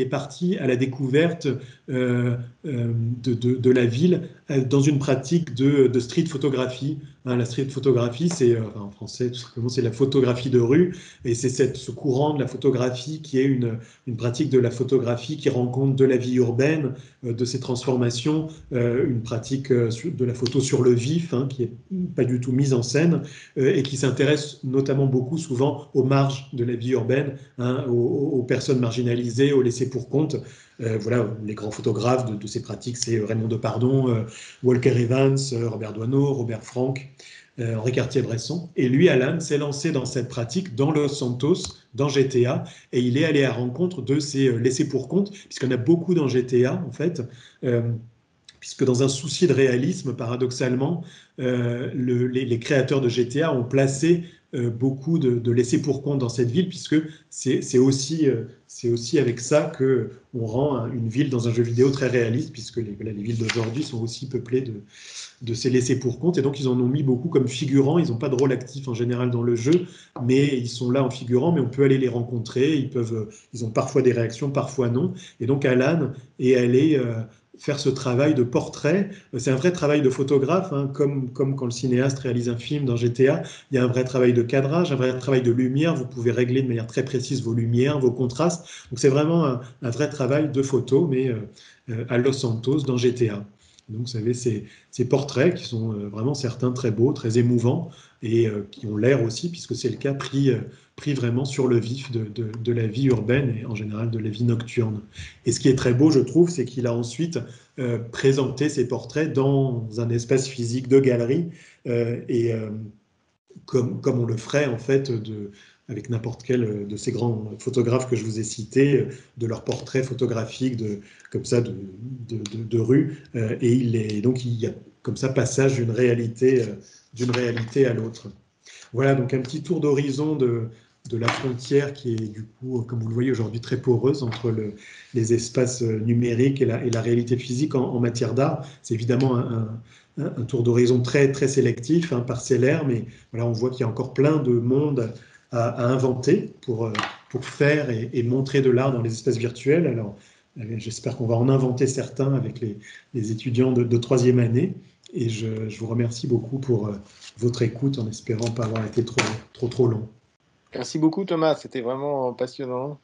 est parti à la découverte de la ville dans une pratique de street photographie. La street photographie, c'est en français tout simplement, c'est la photographie de rue, et c'est ce courant de la photographie qui est une pratique de la photographie qui rend compte de la vie urbaine, de ses transformations, une pratique de la photo sur le vif, qui n'est pas du tout mise en scène, et qui s'intéresse notamment beaucoup souvent aux marges de la vie urbaine, aux personnes marginalisées, aux laissés pour compte. Voilà, les grands photographes de ces pratiques, c'est Raymond Depardon, Walker Evans, Robert Doisneau, Robert Frank, Henri Cartier-Bresson. Et lui, Alan, s'est lancé dans cette pratique dans Los Santos, dans GTA, et il est allé à la rencontre de ces laissés pour compte, puisqu'il y en a beaucoup dans GTA, en fait, puisque dans un souci de réalisme, paradoxalement, les créateurs de GTA ont placé beaucoup de laissés pour compte dans cette ville, puisque c'est aussi avec ça qu'on rend une ville dans un jeu vidéo très réaliste, puisque les villes d'aujourd'hui sont aussi peuplées de ces laissés pour compte, et donc ils en ont mis beaucoup comme figurants. Ils n'ont pas de rôle actif en général dans le jeu, mais ils sont là en figurant, mais on peut aller les rencontrer, ils ont parfois des réactions, parfois non, et donc Alan est allé faire ce travail de portrait. C'est un vrai travail de photographe, hein, comme quand le cinéaste réalise un film dans GTA. Il y a un vrai travail de cadrage, un vrai travail de lumière. Vous pouvez régler de manière très précise vos lumières, vos contrastes. Donc c'est vraiment un vrai travail de photo, mais à Los Santos, dans GTA. Donc vous savez, ces portraits qui sont vraiment certains très beaux, très émouvants, et qui ont l'air aussi, puisque c'est le cas, pris vraiment sur le vif de la vie urbaine et en général de la vie nocturne. Et ce qui est très beau, je trouve, c'est qu'il a ensuite présenté ses portraits dans un espace physique de galerie, et comme on le ferait en fait avec n'importe quel de ces grands photographes que je vous ai cités, de leurs portraits photographiques comme ça de rue, et donc il y a comme ça passage d'une réalité à l'autre. Voilà, donc un petit tour d'horizon de la frontière qui est du coup, comme vous le voyez aujourd'hui, très poreuse entre les espaces numériques et la réalité physique en matière d'art. C'est évidemment un tour d'horizon très, très sélectif, hein, parcellaire, mais voilà, on voit qu'il y a encore plein de monde à inventer pour faire et montrer de l'art dans les espaces virtuels. Alors, j'espère qu'on va en inventer certains avec les étudiants de troisième année. Et je vous remercie beaucoup pour votre écoute, en espérant pas avoir été trop long. Merci beaucoup, Thomas. C'était vraiment passionnant.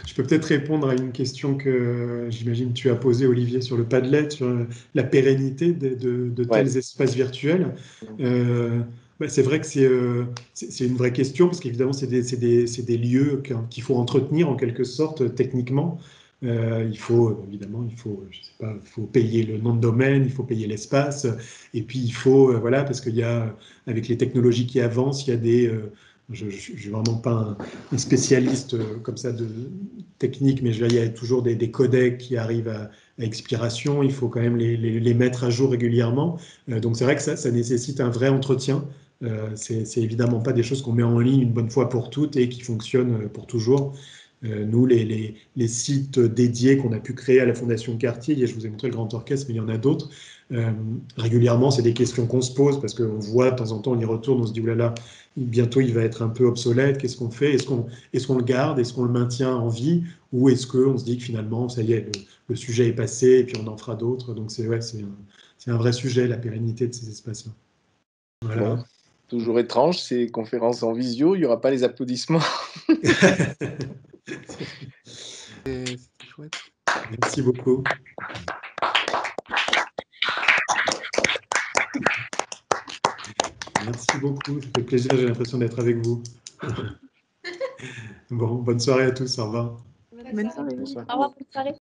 Je peux peut-être répondre à une question que j'imagine tu as posée, Olivier, sur le Padlet, sur la pérennité de Ouais. tels espaces virtuels. C'est vrai que c'est une vraie question, parce qu'évidemment, c'est des lieux qu'il faut entretenir en quelque sorte techniquement. Évidemment, je sais pas, il faut payer le nom de domaine, il faut payer l'espace, et puis il faut, voilà, parce qu'il y a, avec les technologies qui avancent, il y a je ne suis vraiment pas un spécialiste comme ça de technique, mais il y a toujours des codecs qui arrivent à expiration, il faut quand même les mettre à jour régulièrement. Donc c'est vrai que ça nécessite un vrai entretien. C'est évidemment pas des choses qu'on met en ligne une bonne fois pour toutes et qui fonctionnent pour toujours. Nous, les sites dédiés qu'on a pu créer à la Fondation Cartier, et je vous ai montré le Grand Orchestre, mais il y en a d'autres, régulièrement, c'est des questions qu'on se pose parce qu'on voit de temps en temps, on y retourne, on se dit, oulala, bientôt il va être un peu obsolète, qu'est-ce qu'on fait? Est-ce qu'on le garde? Est-ce qu'on le maintient en vie? Ou est-ce qu'on se dit que finalement, ça y est, le sujet est passé et puis on en fera d'autres? Donc c'est un vrai sujet, la pérennité de ces espaces-là. Bon, Voilà. toujours étrange, ces conférences en visio, il n'y aura pas les applaudissements. C'est chouette. Merci beaucoup. Merci beaucoup, ça fait plaisir, j'ai l'impression d'être avec vous. Bon, bonne soirée à tous, au revoir. Bonne soirée. Bonsoir. Au revoir, bonne soirée.